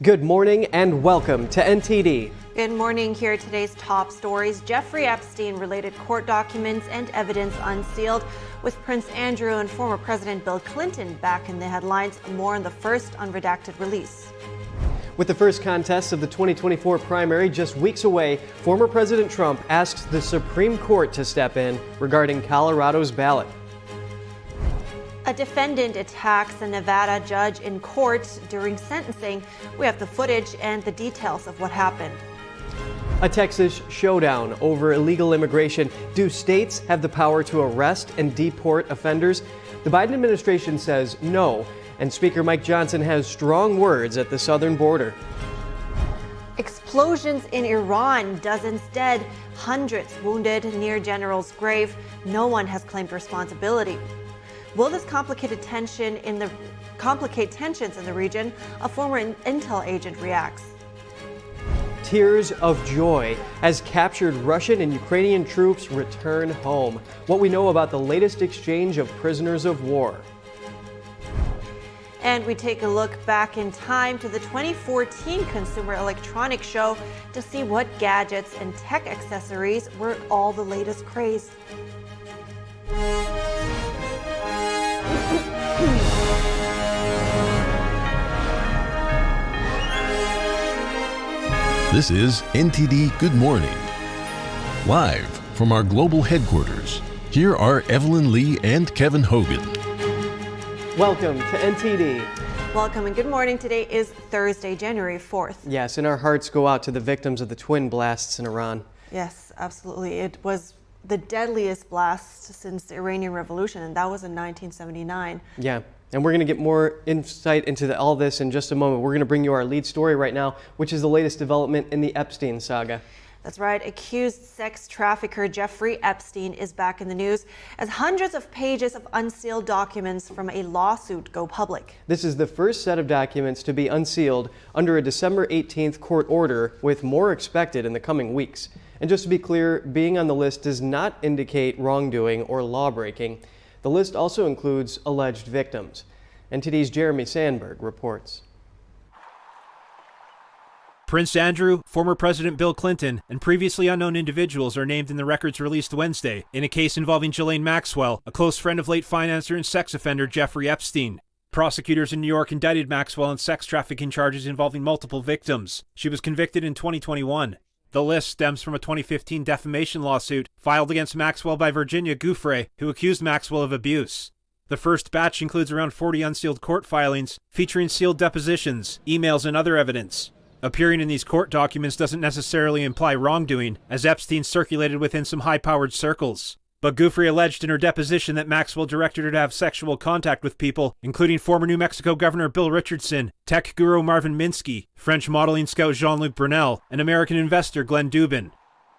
Good morning and welcome to NTD. Good morning. Here are today's top stories. Jeffrey Epstein related court documents and evidence unsealed, with Prince Andrew and former President Bill Clinton back in the headlines. More on the first unredacted release. With the first contest of the 2024 primary just weeks away, former President Trump asked the Supreme Court to step in regarding Colorado's ballot. A defendant attacks a Nevada judge in court during sentencing. We have the footage and the details of what happened. A Texas showdown over illegal immigration. Do states have the power to arrest and deport offenders? The Biden administration says no, and Speaker Mike Johnson has strong words at the southern border. Explosions in Iran, dozens dead, hundreds wounded near general's grave. No one has claimed responsibility. Will this complicate tensions in the region? A former intel agent reacts. Tears of joy as captured Russian and Ukrainian troops return home. What we know about the latest exchange of prisoners of war. And we take a look back in time to the 2014 Consumer Electronics Show to see what gadgets and tech accessories were all the latest craze. This is NTD Good Morning. Live from our global headquarters, here are Evelyn Lee and Kevin Hogan. Welcome to NTD. Welcome and good morning. Today is Thursday, January 4th. Yes, and our hearts go out to the victims of the twin blasts in Iran. Yes, absolutely. It was the deadliest blast since the Iranian Revolution, and that was in 1979. Yeah. And we're going to get more insight into all this in just a moment. We're going to bring you our lead story right now, which is the latest development in the Epstein saga. That's right. Accused sex trafficker Jeffrey Epstein is back in the news as hundreds of pages of unsealed documents from a lawsuit go public. This is the first set of documents to be unsealed under a December 18th court order, with more expected in the coming weeks. And just to be clear, being on the list does not indicate wrongdoing or lawbreaking. The list also includes alleged victims. NTD's Jeremy Sandberg reports. Prince Andrew, former President Bill Clinton, and previously unknown individuals are named in the records released Wednesday in a case involving Ghislaine Maxwell, a close friend of late financier and sex offender Jeffrey Epstein. Prosecutors in New York indicted Maxwell on sex trafficking charges involving multiple victims. She was convicted in 2021. The list stems from a 2015 defamation lawsuit filed against Maxwell by Virginia Giuffre, who accused Maxwell of abuse. The first batch includes around 40 unsealed court filings, featuring sealed depositions, emails, and other evidence. Appearing in these court documents doesn't necessarily imply wrongdoing, as Epstein circulated within some high-powered circles. But Giuffre alleged in her deposition that Maxwell directed her to have sexual contact with people, including former New Mexico Governor Bill Richardson, tech guru Marvin Minsky, French modeling scout Jean-Luc Brunel, and American investor Glenn Dubin.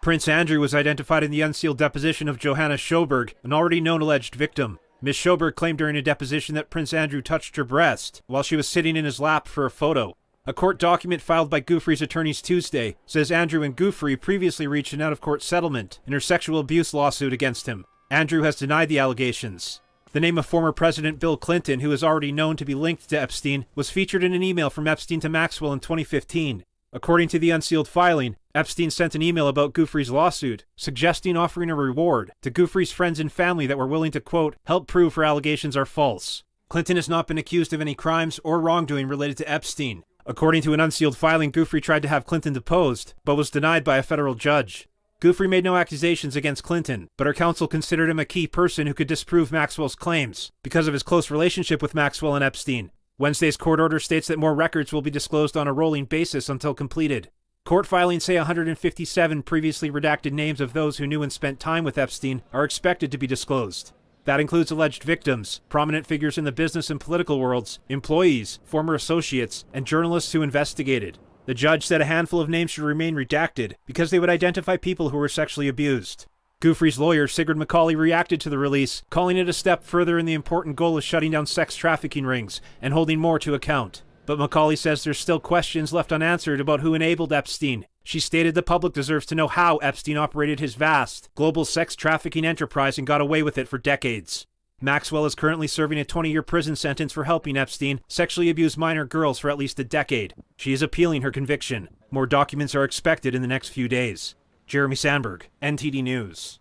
Prince Andrew was identified in the unsealed deposition of Johanna Schoberg, an already known alleged victim. Ms. Schoberg claimed during a deposition that Prince Andrew touched her breast while she was sitting in his lap for a photo. A court document filed by Giuffre's attorneys Tuesday says Andrew and Giuffre previously reached an out-of-court settlement in her sexual abuse lawsuit against him. Andrew has denied the allegations. The name of former President Bill Clinton, who is already known to be linked to Epstein, was featured in an email from Epstein to Maxwell in 2015. According to the unsealed filing, Epstein sent an email about Giuffre's lawsuit, suggesting offering a reward to Giuffre's friends and family that were willing to, quote, help prove her allegations are false. Clinton has not been accused of any crimes or wrongdoing related to Epstein. According to an unsealed filing, Giuffre tried to have Clinton deposed, but was denied by a federal judge. Giuffre made no accusations against Clinton, but her counsel considered him a key person who could disprove Maxwell's claims because of his close relationship with Maxwell and Epstein. Wednesday's court order states that more records will be disclosed on a rolling basis until completed. Court filings say 157 previously redacted names of those who knew and spent time with Epstein are expected to be disclosed. That includes alleged victims, prominent figures in the business and political worlds, employees, former associates, and journalists who investigated. The judge said a handful of names should remain redacted because they would identify people who were sexually abused. Giuffre's lawyer, Sigrid McCauley, reacted to the release, calling it a step further in the important goal of shutting down sex trafficking rings and holding more to account. But McCauley says there's still questions left unanswered about who enabled Epstein. She stated the public deserves to know how Epstein operated his vast, global sex trafficking enterprise and got away with it for decades. Maxwell is currently serving a 20-year prison sentence for helping Epstein sexually abuse minor girls for at least a decade. She is appealing her conviction. More documents are expected in the next few days. Jeremy Sandberg, NTD News.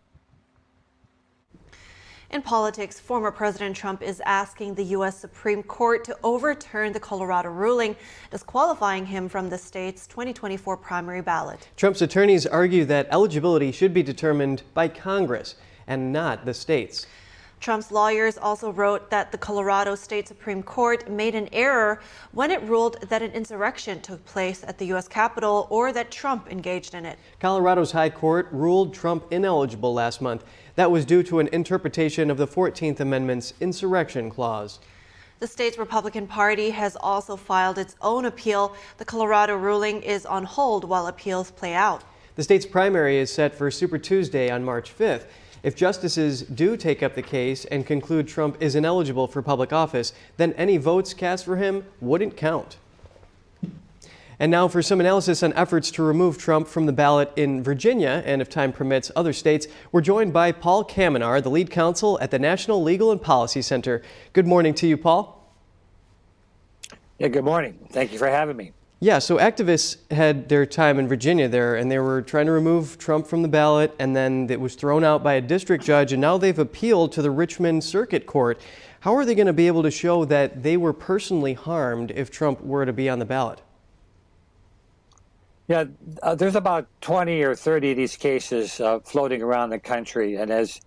In politics, former President Trump is asking the U.S. Supreme Court to overturn the Colorado ruling, disqualifying him from the state's 2024 primary ballot. Trump's attorneys argue that eligibility should be determined by Congress and not the states. Trump's lawyers also wrote that the Colorado State Supreme Court made an error when it ruled that an insurrection took place at the U.S. Capitol or that Trump engaged in it. Colorado's High Court ruled Trump ineligible last month. That was due to an interpretation of the 14th Amendment's insurrection clause. The state's Republican Party has also filed its own appeal. The Colorado ruling is on hold while appeals play out. The state's primary is set for Super Tuesday on March 5th. If justices do take up the case and conclude Trump is ineligible for public office, then any votes cast for him wouldn't count. And now for some analysis on efforts to remove Trump from the ballot in Virginia and, if time permits, other states, we're joined by Paul Kamenar, the lead counsel at the National Legal and Policy Center. Good morning to you, Paul. Yeah, good morning. Thank you for having me. Yeah, so activists had their time in Virginia there, and they were trying to remove Trump from the ballot, and then it was thrown out by a district judge, and now they've appealed to the Richmond Circuit Court. How are they going to be able to show that they were personally harmed if Trump were to be on the ballot? Yeah, there's about 20 or 30 of these cases floating around the country, and as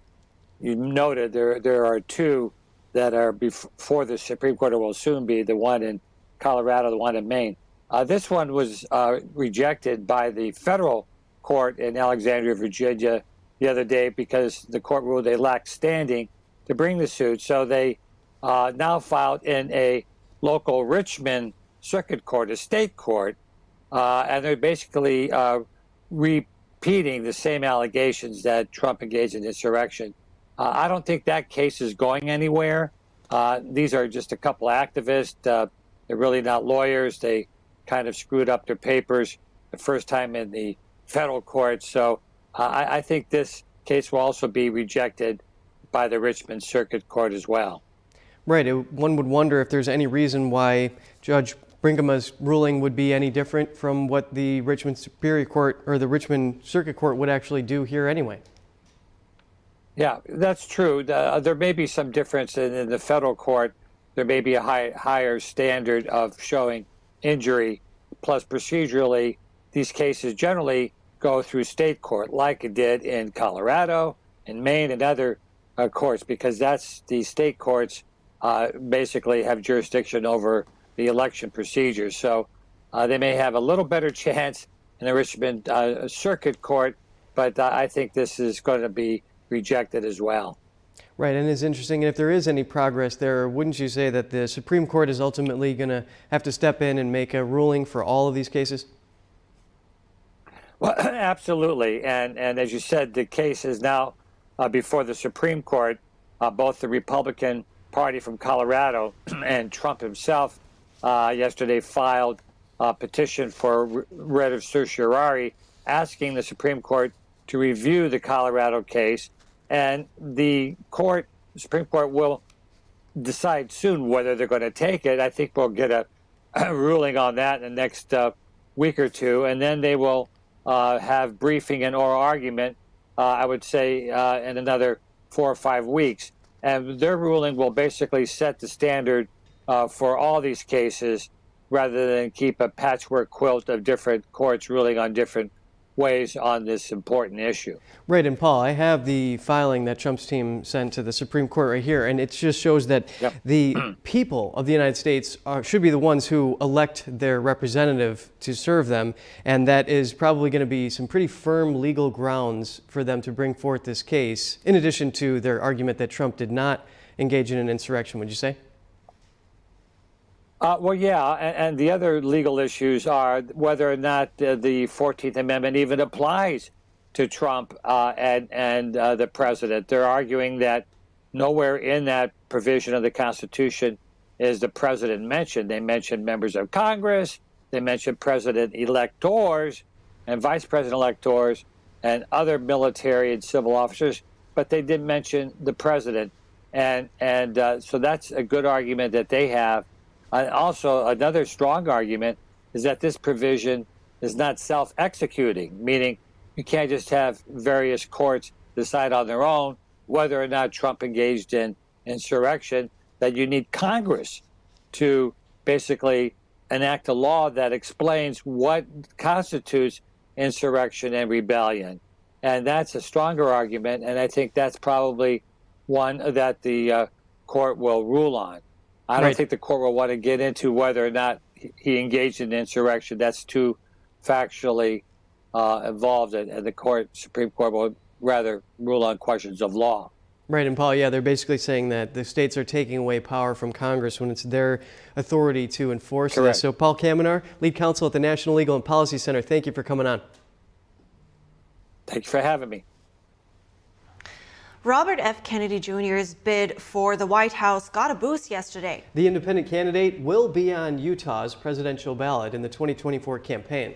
you noted, there are two that are before the Supreme Court, or will soon be, the one in Colorado, the one in Maine. This one was rejected by the federal court in Alexandria, Virginia, the other day because the court ruled they lacked standing to bring the suit. So they now filed in a local Richmond Circuit Court, a state court, and they're basically repeating the same allegations that Trump engaged in insurrection. I don't think that case is going anywhere. These are just a couple activists. They're really not lawyers. They kind of screwed up their papers the first time in the federal court. So I think this case will also be rejected by the Richmond Circuit Court as well. Right. One would wonder if there's any reason why Judge Brinkema's ruling would be any different from what the Richmond Superior Court or the Richmond Circuit Court would actually do here anyway. Yeah, that's true. There may be some difference in the federal court. There may be a higher standard of showing injury. Plus, procedurally, these cases generally go through state court, like it did in Colorado, in Maine, and other courts, because that's the state courts basically have jurisdiction over the election procedures. So they may have a little better chance in the Richmond Circuit Court, but I think this is going to be rejected as well. Right, and it's interesting, and if there is any progress there, wouldn't you say that the Supreme Court is ultimately going to have to step in and make a ruling for all of these cases? Well, absolutely, and as you said, the case is now before the Supreme Court. Both the Republican Party from Colorado and Trump himself yesterday filed a petition for writ of certiorari asking the Supreme Court to review the Colorado case. And the Supreme Court will decide soon whether they're going to take it. I think we'll get a ruling on that in the next week or two. And then they will have briefing and oral argument, I would say, in another 4 or 5 weeks. And their ruling will basically set the standard for all these cases rather than keep a patchwork quilt of different courts ruling on different ways on this important issue. Right, and Paul, I have the filing that Trump's team sent to the Supreme Court right here, and it just shows that the people of the United States should be the ones who elect their representative to serve them, and that is probably going to be some pretty firm legal grounds for them to bring forth this case, in addition to their argument that Trump did not engage in an insurrection, would you say? Well, yeah, and the other legal issues are whether or not the 14th Amendment even applies to Trump and the president. They're arguing that nowhere in that provision of the Constitution is the president mentioned. They mentioned members of Congress, they mentioned president-electors and vice president-electors and other military and civil officers, but they didn't mention the president. So that's a good argument that they have. Also, another strong argument is that this provision is not self-executing, meaning you can't just have various courts decide on their own whether or not Trump engaged in insurrection, that you need Congress to basically enact a law that explains what constitutes insurrection and rebellion. And that's a stronger argument, and I think that's probably one that the court will rule on. I don't think the court will want to get into whether or not he engaged in insurrection. That's too factually involved, and the Supreme Court will rather rule on questions of law. Right, and Paul, yeah, they're basically saying that the states are taking away power from Congress when it's their authority to enforce this. So Paul Kamenar, lead counsel at the National Legal and Policy Center, thank you for coming on. Thank you for having me. Robert F. Kennedy Jr.'s bid for the White House got a boost yesterday. The independent candidate will be on Utah's presidential ballot in the 2024 campaign.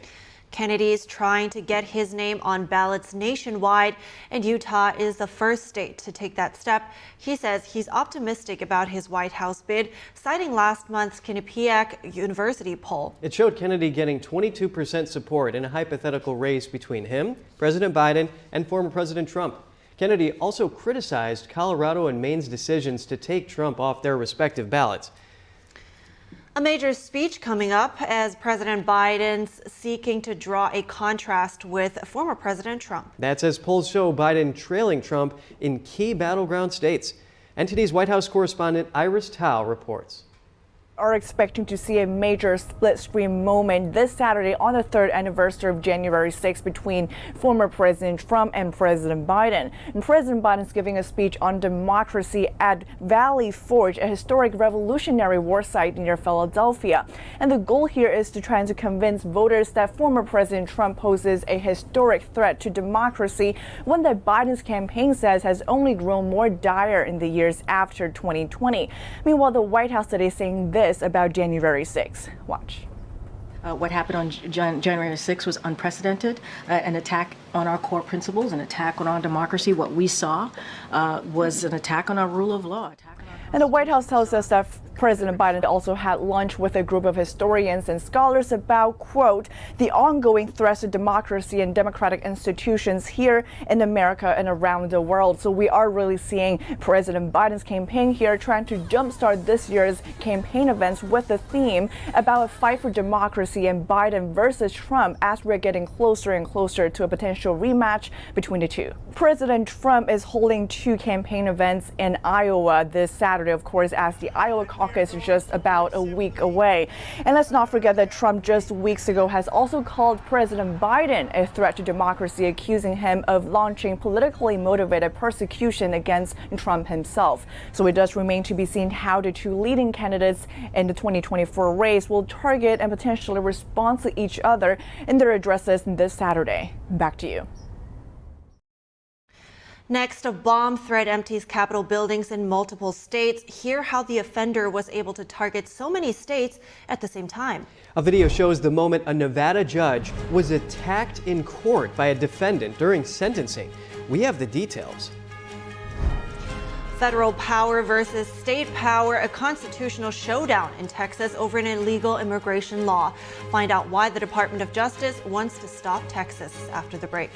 Kennedy is trying to get his name on ballots nationwide, and Utah is the first state to take that step. He says he's optimistic about his White House bid, citing last month's Quinnipiac University poll. It showed Kennedy getting 22% support in a hypothetical race between him, President Biden, and former President Trump. Kennedy also criticized Colorado and Maine's decisions to take Trump off their respective ballots. A major speech coming up as President Biden's seeking to draw a contrast with former President Trump. That's as polls show Biden trailing Trump in key battleground states. NTD's White House correspondent Iris Tao reports. Are expecting to see a major split screen moment this Saturday on the third anniversary of January 6 between former President Trump and President Biden. And President Biden's giving a speech on democracy at Valley Forge, a historic Revolutionary War site near Philadelphia. And the goal here is to try to convince voters that former President Trump poses a historic threat to democracy, one that Biden's campaign says has only grown more dire in the years after 2020. Meanwhile, the White House today saying this about January 6. Watch. What happened on January 6 was unprecedented, an attack on our core principles, an attack on our democracy. What we saw was an attack on our rule of law. And the White House tells us that President Biden also had lunch with a group of historians and scholars about, quote, the ongoing threats to democracy and democratic institutions here in America and around the world. So we are really seeing President Biden's campaign here trying to jumpstart this year's campaign events with the theme about a fight for democracy and Biden versus Trump as we're getting closer and closer to a potential rematch between the two. President Trump is holding two campaign events in Iowa this Saturday, of course, as the Iowa caucus is just about a week away. And let's not forget that Trump just weeks ago has also called President Biden a threat to democracy, accusing him of launching politically motivated persecution against Trump himself. So it does remain to be seen how the two leading candidates in the 2024 race will target and potentially respond to each other in their addresses this Saturday. Back to you. Next, a bomb threat empties Capitol buildings in multiple states. Hear how the offender was able to target so many states at the same time. A video shows the moment a Nevada judge was attacked in court by a defendant during sentencing. We have the details. Federal power versus state power, a constitutional showdown in Texas over an illegal immigration law. Find out why the Department of Justice wants to stop Texas after the break.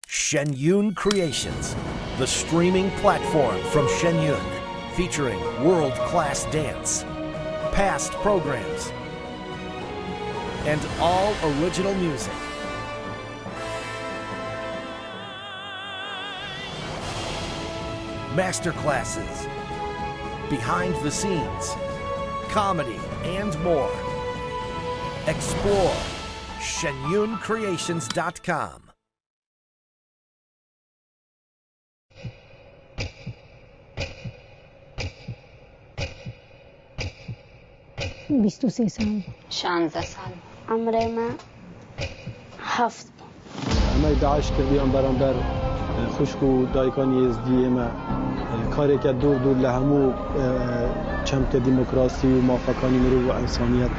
Shen Yun Creations, the streaming platform from Shen Yun, featuring world-class dance, past programs, and all original music. Masterclasses, behind the scenes, comedy, and more. Explore ShenYunCreations.com. بیست و سه سال 16 سال عمري ما 7 همه داعش کردی ام برانبر خوشکو دایکان یزدی اما کاری که دور دور لهمو چمک دموکراسی و موافقانی مرو و انسانیت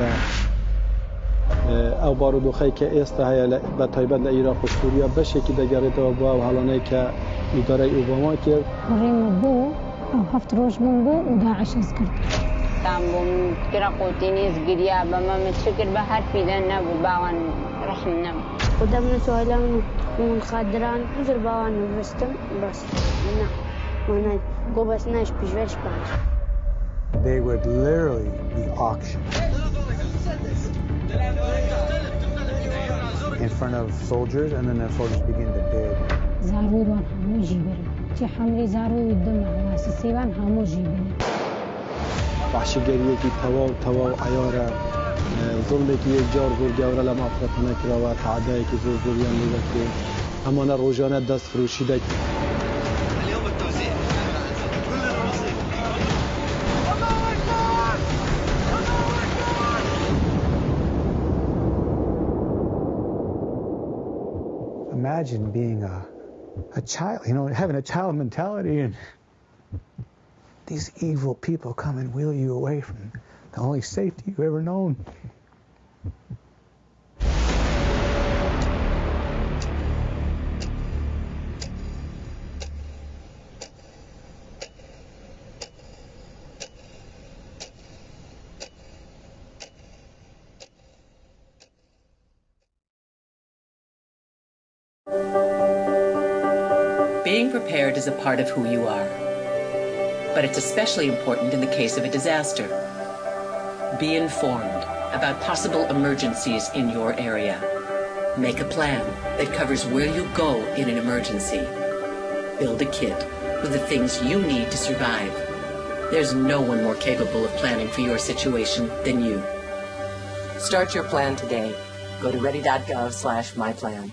او بارودوخی که است های به تایبت لعراق و سوریه بشه که دگرت و با و حالانه که اداره اوباما کرد مریم بو او هفت روز من بو و داعش از کرد تامبوم كرا قوتينيز قريا بما متشكر بحر في ذا نبو باوان رحم نبو قدامنا سؤالان والخادران نزل باوان وفستم بس نا وانا قوبس ناش بجوش باش. They would literally be auctioned in front of soldiers, and then the soldiers begin to bid. زارود وان همو جيبري تي حملي زارود الدم واسسي وان همو جيبري وحشیگریه که توا عیاره ظلمی که یک جار زور گوره لما افراد نکره و تعدایی که زور زوریان میده که همانه روزانه دست فروشیده. Imagine being a child, you know, having a child mentality, and these evil people come and wheel you away from the only safety you've ever known. Being prepared is a part of who you are, but it's especially important in the case of a disaster. Be informed about possible emergencies in your area. Make a plan that covers where you go in an emergency. Build a kit with the things you need to survive. There's no one more capable of planning for your situation than you. Start your plan today. Go to ready.gov/myplan.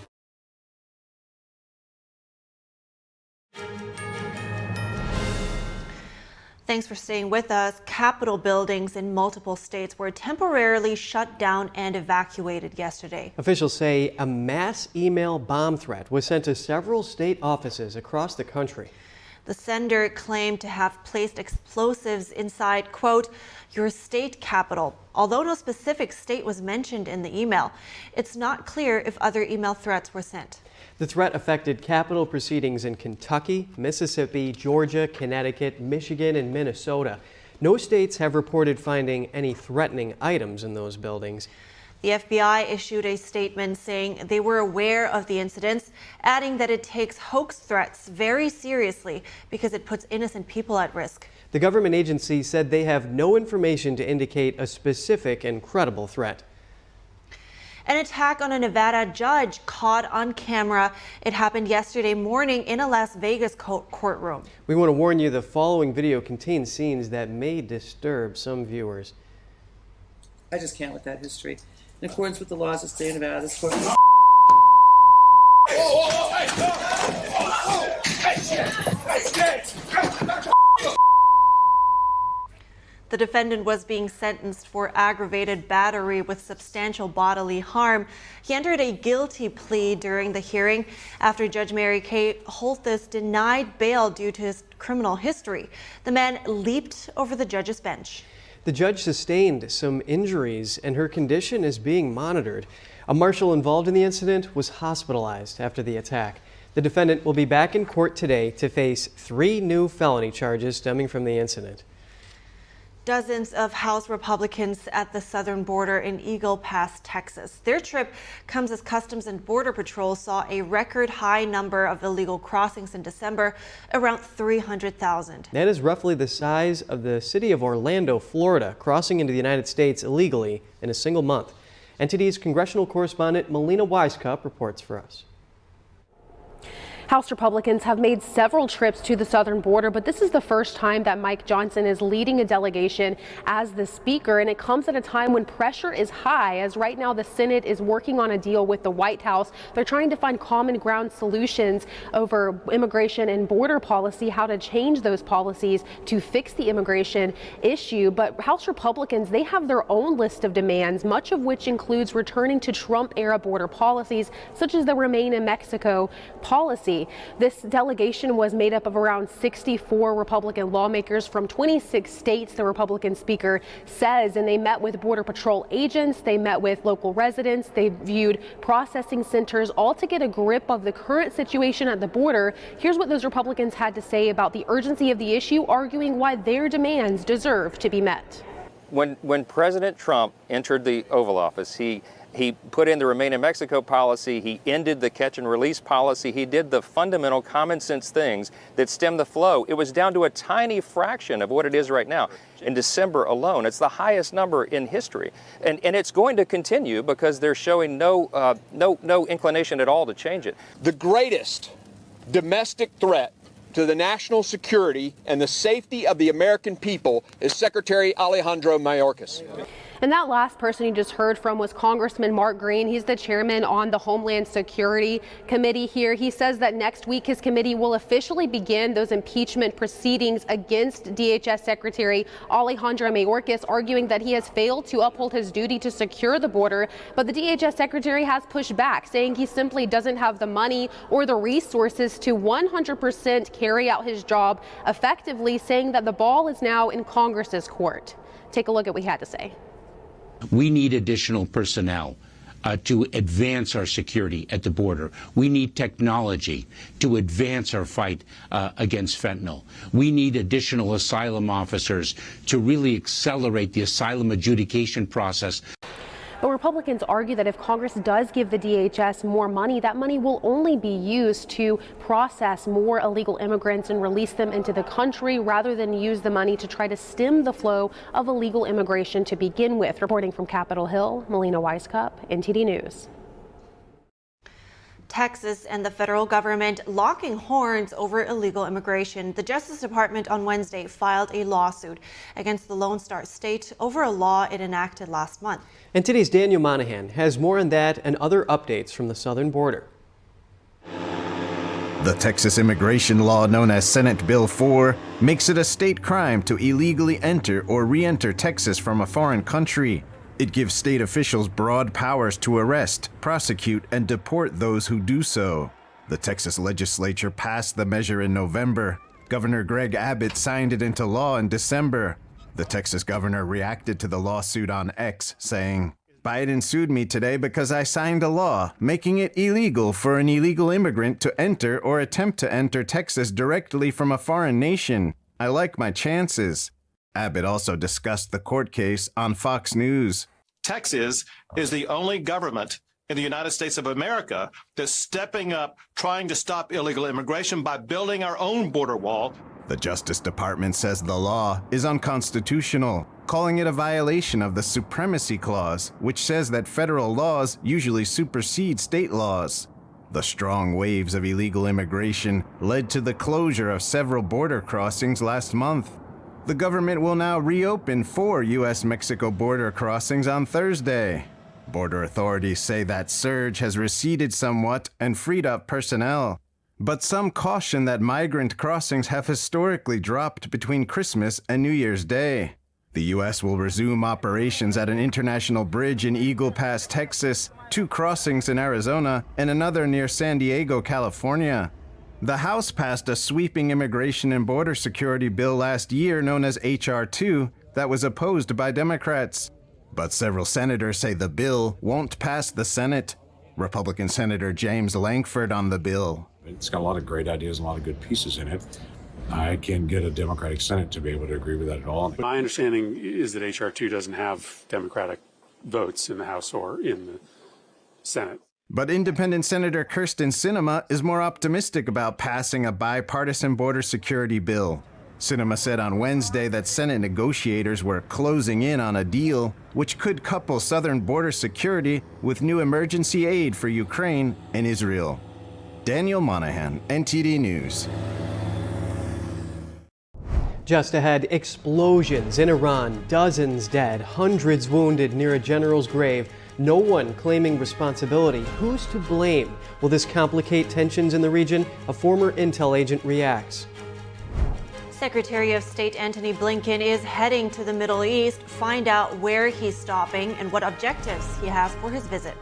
Thanks for staying with us. Capitol buildings in multiple states were temporarily shut down and evacuated yesterday. Officials say a mass email bomb threat was sent to several state offices across the country. The sender claimed to have placed explosives inside, quote, your state capital. Although no specific state was mentioned in the email, it's not clear if other email threats were sent. The threat affected Capitol proceedings in Kentucky, Mississippi, Georgia, Connecticut, Michigan, and Minnesota. No states have reported finding any threatening items in those buildings. The FBI issued a statement saying they were aware of the incidents, adding that it takes hoax threats very seriously because it puts innocent people at risk. The government agency said they have no information to indicate a specific and credible threat. An attack on a Nevada judge caught on camera. It happened yesterday morning in a Las Vegas courtroom. We want to warn you the following video contains scenes that may disturb some viewers. I just can't with that history. In accordance with the laws of the state of Nevada, this court... The defendant was being sentenced for aggravated battery with substantial bodily harm. He entered a guilty plea during the hearing after Judge Mary Kay Holthus denied bail due to his criminal history. The man leaped over the judge's bench. The judge sustained some injuries and her condition is being monitored. A marshal involved in the incident was hospitalized after the attack. The defendant will be back in court today to face 3 new felony charges stemming from the incident. Dozens of House Republicans at the southern border in Eagle Pass, Texas. Their trip comes as Customs and Border Patrol saw a record high number of illegal crossings in December, around 300,000. That is roughly the size of the city of Orlando, Florida, crossing into the United States illegally in a single month. NTD's congressional correspondent Melina Wisecup reports for us. House Republicans have made several trips to the southern border, but this is the first time that Mike Johnson is leading a delegation as the speaker, and it comes at a time when pressure is high, as right now the Senate is working on a deal with the White House. They're trying to find common ground solutions over immigration and border policy, how to change those policies to fix the immigration issue. But House Republicans, they have their own list of demands, much of which includes returning to Trump-era border policies, such as the Remain in Mexico policy. This delegation was made up of around 64 Republican lawmakers from 26 states, the Republican speaker says, and they met with Border Patrol agents, they met with local residents, they viewed processing centers, all to get a grip of the current situation at the border. Here's what those Republicans had to say about the urgency of the issue, arguing why their demands deserve to be met. When President Trump entered the Oval Office, he put in the Remain in Mexico policy, he ended the catch and release policy, he did the fundamental common sense things that stem the flow. It was down to a tiny fraction of what it is right now. In December alone, it's the highest number in history. And it's going to continue because they're showing no inclination at all to change it. The greatest domestic threat to the national security and the safety of the American people is Secretary Alejandro Mayorkas. And that last person you just heard from was Congressman Mark Green. He's the chairman on the Homeland Security Committee here. He says that next week his committee will officially begin those impeachment proceedings against DHS Secretary Alejandro Mayorkas, arguing that he has failed to uphold his duty to secure the border. But the DHS Secretary has pushed back, saying he simply doesn't have the money or the resources to 100% carry out his job effectively, saying that the ball is now in Congress's court. Take a look at what he had to say. We need additional personnel to advance our security at the border. We need technology to advance our fight against fentanyl. We need additional asylum officers to really accelerate the asylum adjudication process. But Republicans argue that if Congress does give the DHS more money, that money will only be used to process more illegal immigrants and release them into the country, rather than use the money to try to stem the flow of illegal immigration to begin with. Reporting from Capitol Hill, Melina Weiskup, NTD News. Texas and the federal government locking horns over illegal immigration. The Justice Department on Wednesday filed a lawsuit against the Lone Star State over a law it enacted last month. NTD's Daniel Monahan has more on that and other updates from the southern border. The Texas immigration law known as Senate Bill 4 makes it a state crime to illegally enter or re-enter Texas from a foreign country. It gives state officials broad powers to arrest, prosecute, and deport those who do so. The Texas legislature passed the measure in November. Governor Greg Abbott signed it into law in December. The Texas governor reacted to the lawsuit on X, saying, "Biden sued me today because I signed a law making it illegal for an illegal immigrant to enter or attempt to enter Texas directly from a foreign nation. I like my chances." Abbott also discussed the court case on Fox News. Texas is the only government in the United States of America that's stepping up, trying to stop illegal immigration by building our own border wall. The Justice Department says the law is unconstitutional, calling it a violation of the Supremacy Clause, which says that federal laws usually supersede state laws. The strong waves of illegal immigration led to the closure of several border crossings last month. The government will now reopen 4 U.S.-Mexico border crossings on Thursday. Border authorities say that surge has receded somewhat and freed up personnel. But some caution that migrant crossings have historically dropped between Christmas and New Year's Day. The U.S. will resume operations at an international bridge in Eagle Pass, Texas, 2 crossings in Arizona, and another near San Diego, California. The House passed a sweeping immigration and border security bill last year known as H.R. 2 that was opposed by Democrats. But several senators say the bill won't pass the Senate. Republican Senator James Lankford on the bill. It's got a lot of great ideas and a lot of good pieces in it. I can get a Democratic Senate to be able to agree with that at all. My understanding is that H.R. 2 doesn't have Democratic votes in the House or in the Senate. But independent Senator Kirsten Sinema is more optimistic about passing a bipartisan border security bill. Sinema said on Wednesday that Senate negotiators were closing in on a deal which could couple southern border security with new emergency aid for Ukraine and Israel. Daniel Monahan, NTD News. Just ahead, explosions in Iran, dozens dead, hundreds wounded near a general's grave, no one claiming responsibility. Who's to blame? Will this complicate tensions in the region? A former intel agent reacts. Secretary of State Antony Blinken is heading to the Middle East. Find out where he's stopping and what objectives he has for his visit.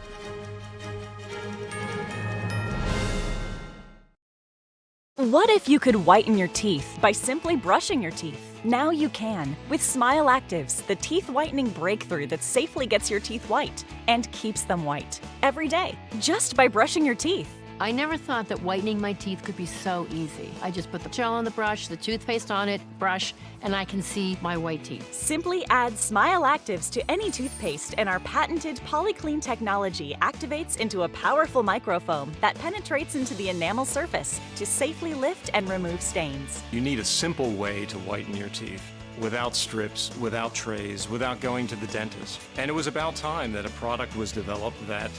What if you could whiten your teeth by simply brushing your teeth? Now you can with Smile Actives, the teeth whitening breakthrough that safely gets your teeth white and keeps them white every day just by brushing your teeth. I never thought that whitening my teeth could be so easy. I just put the gel on the brush, the toothpaste on it, brush, and I can see my white teeth. Simply add Smile Actives to any toothpaste and our patented PolyClean technology activates into a powerful microfoam that penetrates into the enamel surface to safely lift and remove stains. You need a simple way to whiten your teeth. Without strips, without trays, without going to the dentist. And it was about time that a product was developed that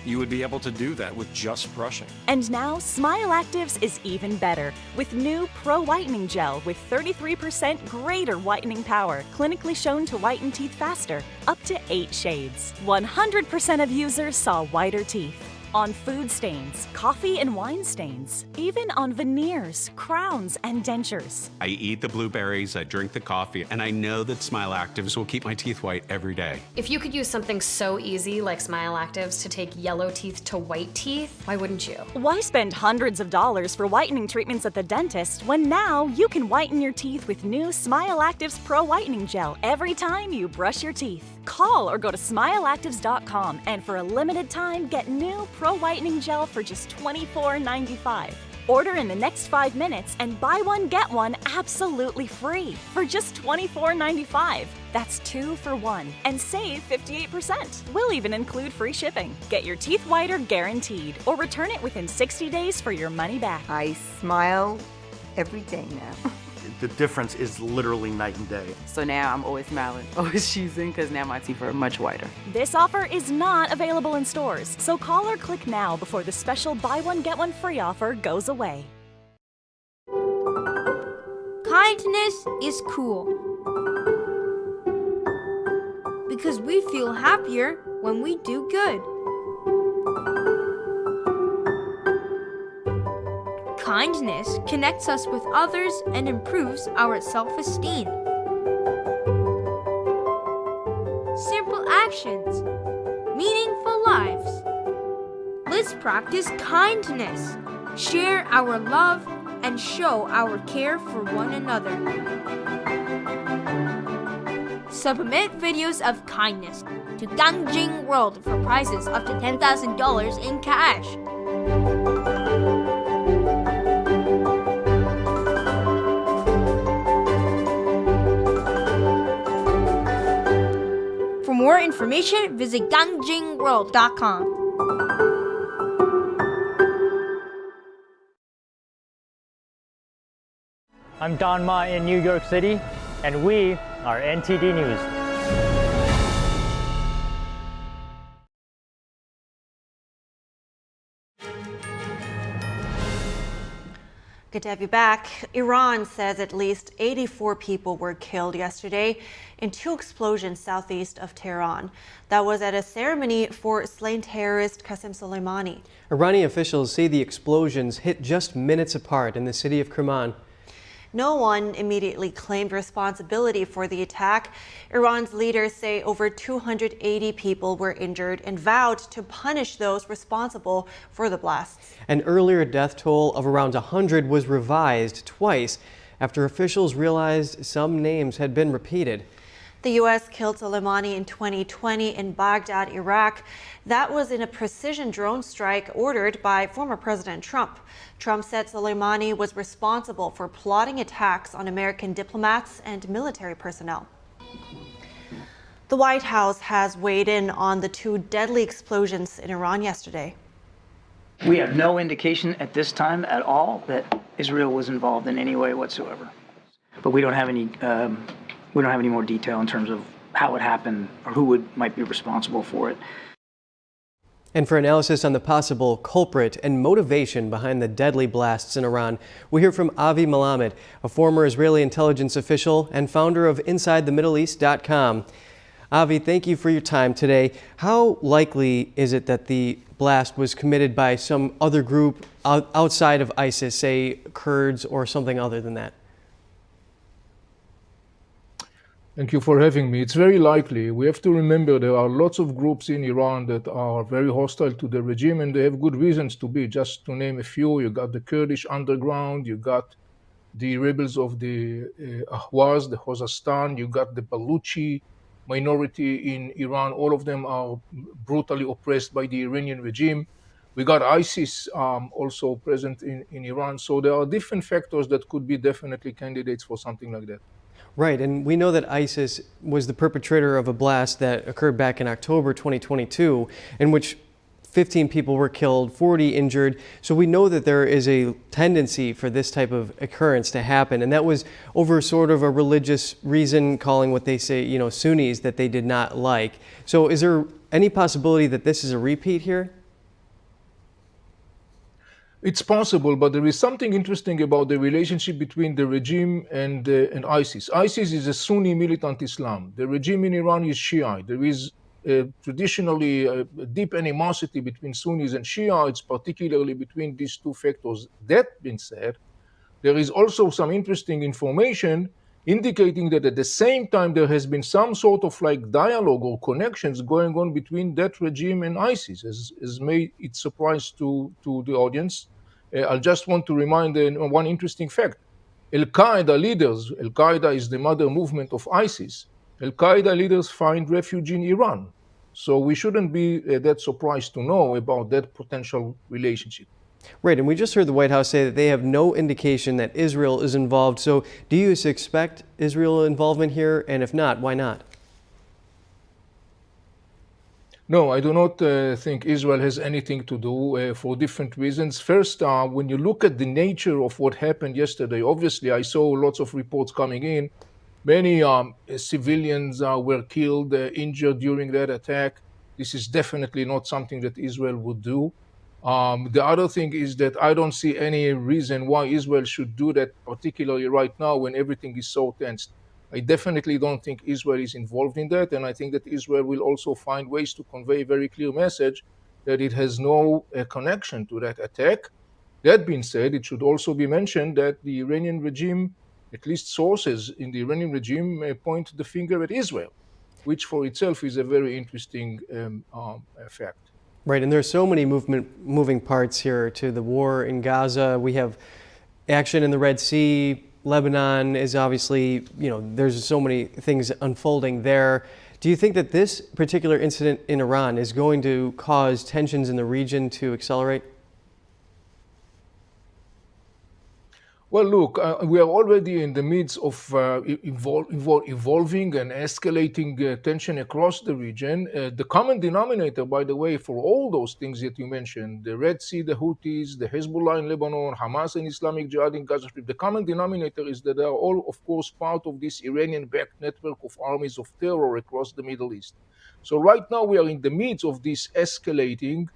you would be able to do that with just brushing. And now, Smile Actives is even better with new Pro Whitening Gel with 33% greater whitening power, clinically shown to whiten teeth faster, up to 8 shades. 100% of users saw whiter teeth. On food stains, coffee and wine stains, even on veneers, crowns, and dentures. I eat the blueberries, I drink the coffee, and I know that Smile Actives will keep my teeth white every day. If you could use something so easy like Smile Actives to take yellow teeth to white teeth, why wouldn't you? Why spend hundreds of dollars for whitening treatments at the dentist when now you can whiten your teeth with new Smile Actives Pro Whitening Gel every time you brush your teeth? Call or go to smileactives.com and for a limited time get new Pro Whitening Gel for just $24.95. Order in the next 5 minutes and buy one get one absolutely free for just $24.95. That's 2 for 1 and save 58%. We'll even include free shipping. Get your teeth whiter guaranteed or return it within 60 days for your money back. I smile every day now. The difference is literally night and day. So now I'm always smiling, always choosing, because now my teeth are much whiter. This offer is not available in stores, so call or click now before the special buy one get one free offer goes away. Kindness is cool. Because we feel happier when we do good. Kindness connects us with others and improves our self-esteem. Simple actions, meaningful lives. Let's practice kindness, share our love, and show our care for one another. Submit videos of kindness to Gangjing World for prizes up to $10,000 in cash. For more information, visit gangjingworld.com. I'm Don Ma in New York City, and we are NTD News. Good to have you back. Iran says at least 84 people were killed yesterday in 2 explosions southeast of Tehran. That was at a ceremony for slain terrorist Qasem Soleimani. Iranian officials say the explosions hit just minutes apart in the city of Kerman. No one immediately claimed responsibility for the attack. Iran's leaders say over 280 people were injured and vowed to punish those responsible for the blasts. An earlier death toll of around 100 was revised twice after officials realized some names had been repeated. The U.S. killed Soleimani in 2020 in Baghdad, Iraq. That was in a precision drone strike ordered by former President Trump. Trump said Soleimani was responsible for plotting attacks on American diplomats and military personnel. The White House has weighed in on the 2 deadly explosions in Iran yesterday. We have no indication at this time at all that Israel was involved in any way whatsoever. But we don't have any more detail in terms of how it happened or who might be responsible for it. And for analysis on the possible culprit and motivation behind the deadly blasts in Iran, we hear from Avi Malamed, a former Israeli intelligence official and founder of InsideTheMiddleEast.com. Avi, thank you for your time today. How likely is it that the blast was committed by some other group outside of ISIS, say Kurds or something other than that? Thank you for having me. It's very likely. We have to remember there are lots of groups in Iran that are very hostile to the regime, and they have good reasons to be. Just to name a few, you got the Kurdish underground, you got the rebels of the Ahwaz, the Khuzestan, you got the Baluchi minority in Iran. All of them are brutally oppressed by the Iranian regime. We got ISIS also present in Iran. So there are different factors that could be definitely candidates for something like that. Right, and we know that ISIS was the perpetrator of a blast that occurred back in October 2022, in which 15 people were killed, 40 injured. So we know that there is a tendency for this type of occurrence to happen, and that was over sort of a religious reason, calling what they say, Sunnis, that they did not like. So is there any possibility that this is a repeat here? It's possible, but there is something interesting about the relationship between the regime and ISIS. ISIS is a Sunni militant Islam. The regime in Iran is Shiite. There is traditionally a deep animosity between Sunnis and Shiites, particularly between these two factors. That being said, there is also some interesting information indicating that at the same time there has been some sort of like dialogue or connections going on between that regime and ISIS, as may it surprise to the audience. I just want to remind one interesting fact. Al-Qaeda leaders, Al-Qaeda is the mother movement of ISIS, Al-Qaeda leaders find refuge in Iran. So we shouldn't be that surprised to know about that potential relationship. Right, and we just heard the White House say that they have no indication that Israel is involved. So do you expect Israel involvement here? And if not, why not? No, I do not think Israel has anything to do for different reasons. First, when you look at the nature of what happened yesterday, obviously I saw lots of reports coming in. Many civilians were killed, injured during that attack. This is definitely not something that Israel would do. The other thing is that I don't see any reason why Israel should do that, particularly right now when everything is so tense. I definitely don't think Israel is involved in that, and I think that Israel will also find ways to convey a very clear message that it has no connection to that attack. That being said, it should also be mentioned that the Iranian regime, at least sources in the Iranian regime, point the finger at Israel, which for itself is a very interesting fact. Right, and there's so many moving parts here to the war in Gaza. We have action in the Red Sea. Lebanon is obviously, there's so many things unfolding there. Do you think that this particular incident in Iran is going to cause tensions in the region to accelerate? Well, look, we are already in the midst of evolving and escalating tension across the region. The common denominator, by the way, for all those things that you mentioned, the Red Sea, the Houthis, the Hezbollah in Lebanon, Hamas and Islamic Jihad in Gaza Strip, the common denominator is that they are all, of course, part of this Iranian-backed network of armies of terror across the Middle East. So right now we are in the midst of this escalating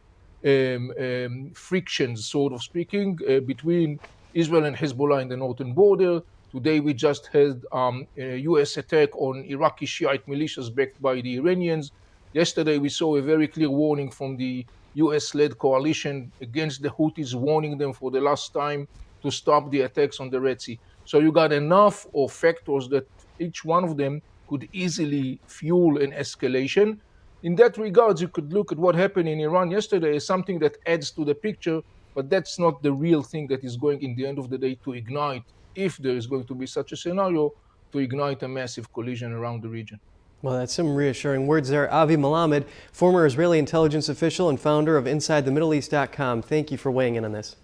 frictions, sort of speaking, between Israel and Hezbollah in the northern border. Today we just had a U.S. attack on Iraqi Shiite militias backed by the Iranians. Yesterday we saw a very clear warning from the U.S.-led coalition against the Houthis, warning them for the last time to stop the attacks on the Red Sea. So you got enough of factors that each one of them could easily fuel an escalation. In that regard, you could look at what happened in Iran yesterday as something that adds to the picture, but that's not the real thing that is going, in the end of the day, to ignite, if there is going to be such a scenario, to ignite a massive collision around the region. Well, that's some reassuring words there. Avi Malamed, former Israeli intelligence official and founder of InsideTheMiddleEast.com. Thank you for weighing in on this.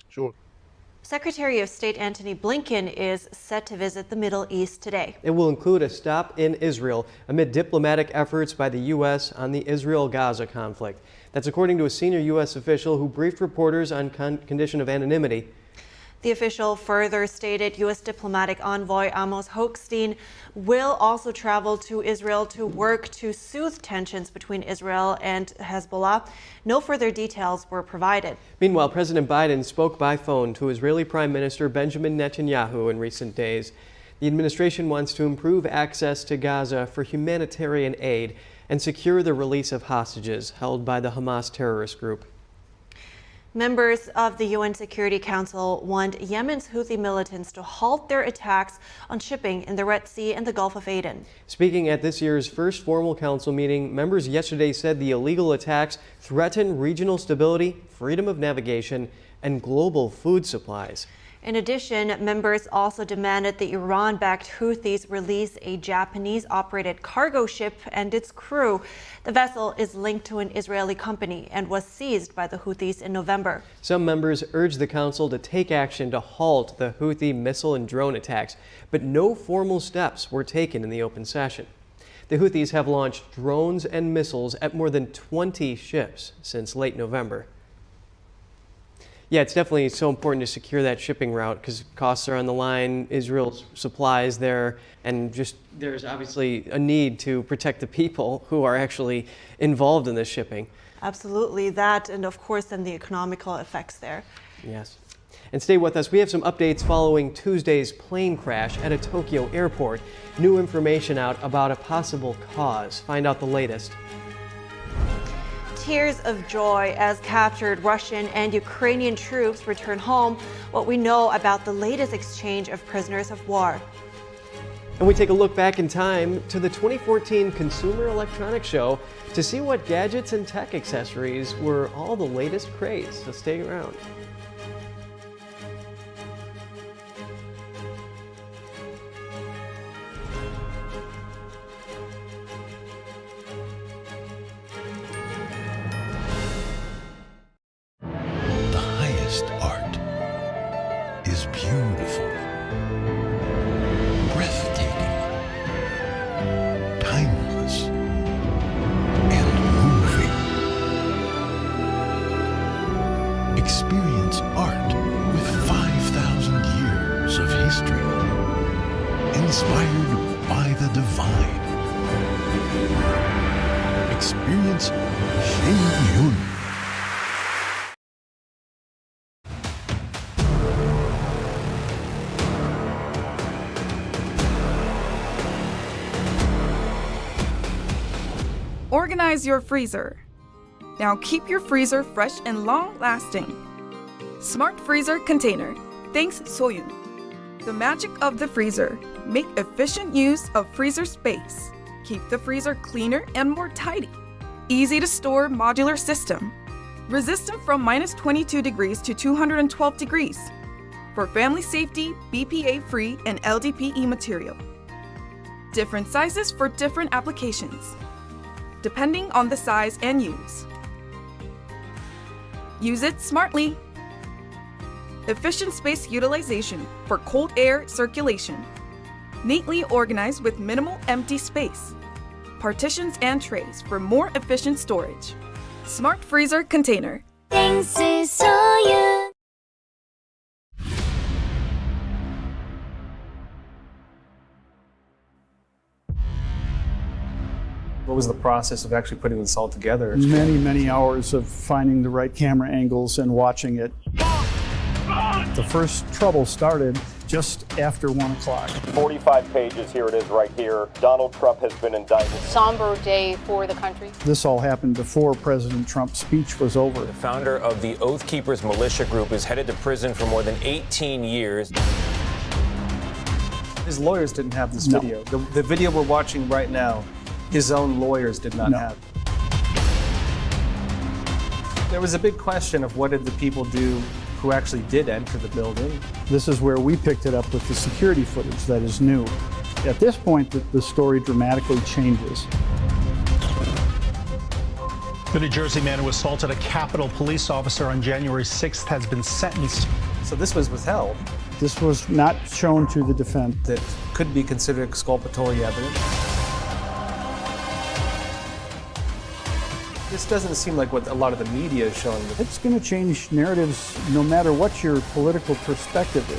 Sure. Secretary of State Antony Blinken is set to visit the Middle East today. It will include a stop in Israel amid diplomatic efforts by the U.S. on the Israel-Gaza conflict. That's according to a senior U.S. official who briefed reporters on condition of anonymity. The official further stated U.S. diplomatic envoy Amos Hochstein will also travel to Israel to work to soothe tensions between Israel and Hezbollah. No further details were provided. Meanwhile, President Biden spoke by phone to Israeli Prime Minister Benjamin Netanyahu in recent days. The administration wants to improve access to Gaza for humanitarian aid and secure the release of hostages held by the Hamas terrorist group. Members of the UN Security Council want Yemen's Houthi militants to halt their attacks on shipping in the Red Sea and the Gulf of Aden. Speaking at this year's first formal council meeting, members yesterday said the illegal attacks threaten regional stability, freedom of navigation, and global food supplies. In addition, members also demanded the Iran-backed Houthis release a Japanese-operated cargo ship and its crew. The vessel is linked to an Israeli company and was seized by the Houthis in November. Some members urged the council to take action to halt the Houthi missile and drone attacks, but no formal steps were taken in the open session. The Houthis have launched drones and missiles at more than 20 ships since late November. Yeah, it's definitely so important to secure that shipping route because costs are on the line, Israel's supplies there, and just there's obviously a need to protect the people who are actually involved in this shipping. Absolutely, that and of course then the economical effects there. Yes. And stay with us. We have some updates following Tuesday's plane crash at a Tokyo airport. New information out about a possible cause. Find out the latest. Tears of joy as captured Russian and Ukrainian troops return home. What we know about the latest exchange of prisoners of war. And we take a look back in time to the 2014 Consumer Electronics Show to see what gadgets and tech accessories were all the latest craze. So stay around. Art is beautiful, breathtaking, timeless, and moving. Experience art with 5,000 years of history, inspired by the divine. Experience Shen Yun. Organize your freezer. Now keep your freezer fresh and long-lasting. Smart Freezer Container. Thanks Soyun. The magic of the freezer. Make efficient use of freezer space. Keep the freezer cleaner and more tidy. Easy to store modular system. Resistant from -22 degrees to 212 degrees. For family safety, BPA-free and LDPE material. Different sizes for different applications, depending on the size and use. Use it smartly. Efficient space utilization for cold air circulation. Neatly organized with minimal empty space. Partitions and trays for more efficient storage. Smart Freezer Container. Thanks to Soyun. What was the process of actually putting this all together? Many hours of finding the right camera angles and watching it. The first trouble started just after 1 o'clock. 45 pages, here it is right here. Donald Trump has been indicted. Somber day for the country. This all happened before President Trump's speech was over. The founder of the Oath Keepers militia group is headed to prison for more than 18 years. His lawyers didn't have this video. The video we're watching right now, his own lawyers did not have. There was a big question of what did the people do who actually did enter the building. This is where we picked it up with the security footage that is new. At this point, the story dramatically changes. The New Jersey man who assaulted a Capitol police officer on January 6th has been sentenced. So this was withheld. This was not shown to the defense. That could be considered exculpatory evidence. This doesn't seem like what a lot of the media is showing. It's going to change narratives no matter what your political perspective is.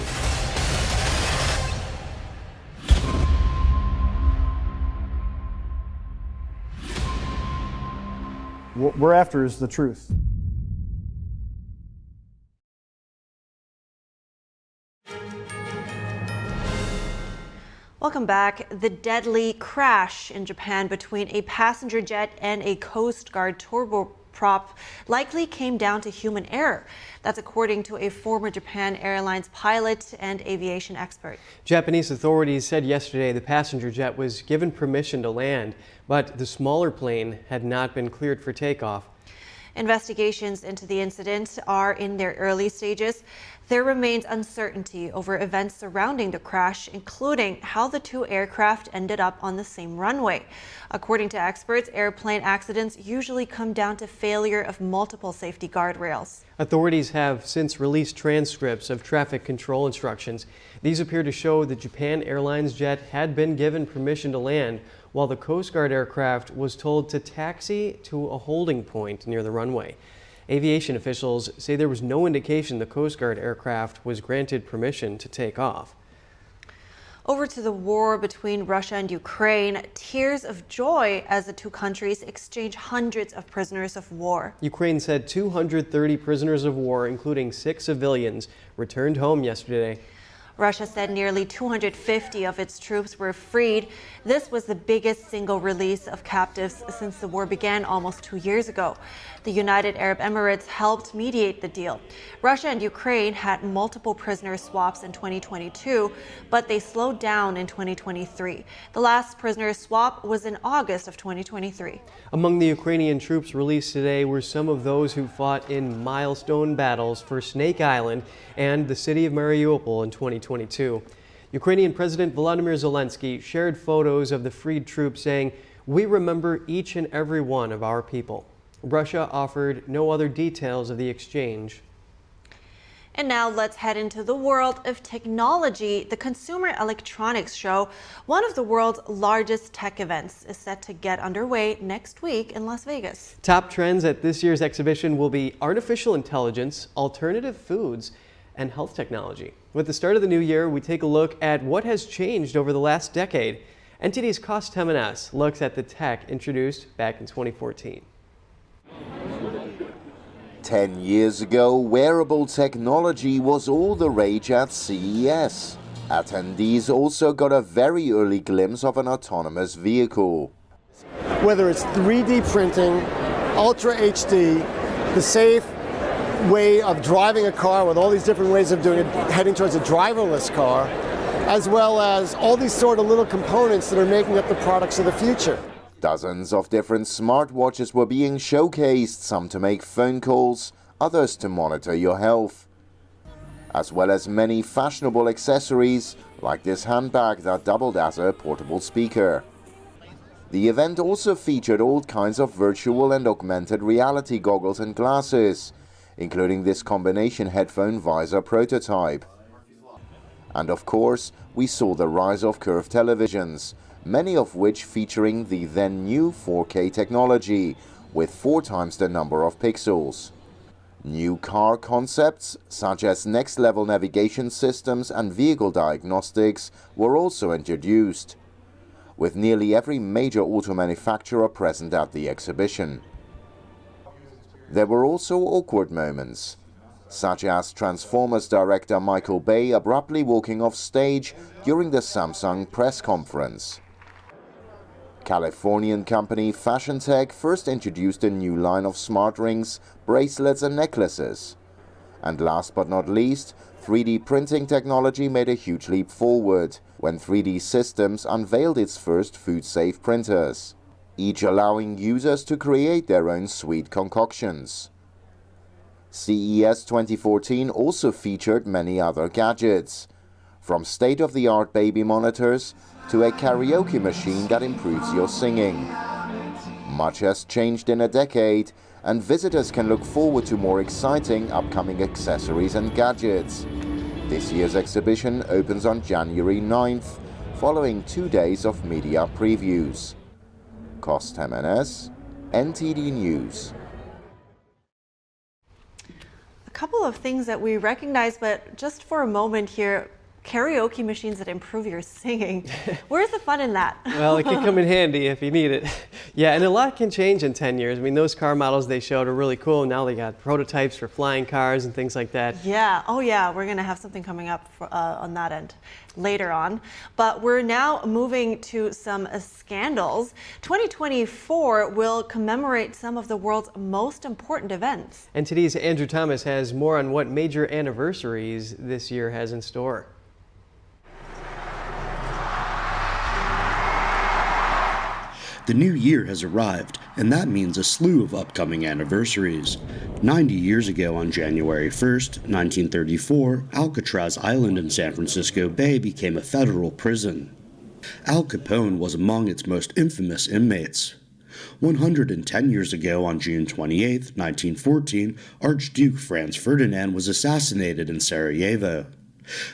What we're after is the truth. Welcome back. The deadly crash in Japan between a passenger jet and a Coast Guard turboprop likely came down to human error. That's according to a former Japan Airlines pilot and aviation expert. Japanese authorities said yesterday the passenger jet was given permission to land, but the smaller plane had not been cleared for takeoff. Investigations into the incident are in their early stages. There remains uncertainty over events surrounding the crash, including how the two aircraft ended up on the same runway. According to experts, airplane accidents usually come down to failure of multiple safety guardrails. Authorities have since released transcripts of traffic control instructions. These appear to show the Japan Airlines jet had been given permission to land, while the Coast Guard aircraft was told to taxi to a holding point near the runway. Aviation officials say there was no indication the Coast Guard aircraft was granted permission to take off. Over to the war between Russia and Ukraine, tears of joy as the two countries exchange hundreds of prisoners of war. Ukraine said 230 prisoners of war, including 6 civilians, returned home yesterday. Russia said nearly 250 of its troops were freed. This was the biggest single release of captives since the war began almost 2 years ago. The United Arab Emirates helped mediate the deal. Russia and Ukraine had multiple prisoner swaps in 2022, but they slowed down in 2023. The last prisoner swap was in August of 2023. Among the Ukrainian troops released today were some of those who fought in milestone battles for Snake Island and the city of Mariupol in 2022. Ukrainian President Volodymyr Zelensky shared photos of the freed troops saying, "We remember each and every one of our people." Russia offered no other details of the exchange. And now let's head into the world of technology. The Consumer Electronics Show, one of the world's largest tech events, is set to get underway next week in Las Vegas. Top trends at this year's exhibition will be artificial intelligence, alternative foods, and health technology. With the start of the new year, we take a look at what has changed over the last decade. NTD's Cost M&S looks at the tech introduced back in 2014. 10 years ago, wearable technology was all the rage at CES. Attendees also got a very early glimpse of an autonomous vehicle. Whether it's 3D printing, Ultra HD, the safe way of driving a car with all these different ways of doing it, heading towards a driverless car, as well as all these sort of little components that are making up the products of the future. Dozens of different smartwatches were being showcased, some to make phone calls, others to monitor your health. As well as many fashionable accessories, like this handbag that doubled as a portable speaker. The event also featured all kinds of virtual and augmented reality goggles and glasses, including this combination headphone visor prototype. And of course, we saw the rise of curved televisions, many of which featuring the then new 4K technology, with 4 times the number of pixels. New car concepts, such as next-level navigation systems and vehicle diagnostics, were also introduced, with nearly every major auto manufacturer present at the exhibition. There were also awkward moments, such as Transformers director Michael Bay abruptly walking off stage during the Samsung press conference. Californian company Fashion Tech first introduced a new line of smart rings, bracelets and necklaces. And last but not least, 3D printing technology made a huge leap forward when 3D Systems unveiled its first food-safe printers, each allowing users to create their own sweet concoctions. CES 2014 also featured many other gadgets, from state-of-the-art baby monitors to a karaoke machine that improves your singing. Much has changed in a decade, and visitors can look forward to more exciting upcoming accessories and gadgets. This year's exhibition opens on January 9th, following 2 days of media previews. Cost M&S, NTD News. A couple of things that we recognize, but just for a moment here, karaoke machines that improve your singing. Where's the fun in that? Well, it can come in handy if you need it. Yeah, and a lot can change in 10 years. I mean, those car models they showed are really cool. Now they got prototypes for flying cars and things like that. Yeah, oh yeah, we're gonna have something coming up for, on that end later on. But we're now moving to some scandals. 2024 will commemorate some of the world's most important events. NTD's Andrew Thomas has more on what major anniversaries this year has in store. The new year has arrived, and that means a slew of upcoming anniversaries. 90 years ago on January 1st, 1934, Alcatraz Island in San Francisco Bay became a federal prison. Al Capone was among its most infamous inmates. 110 years ago on June 28, 1914, Archduke Franz Ferdinand was assassinated in Sarajevo.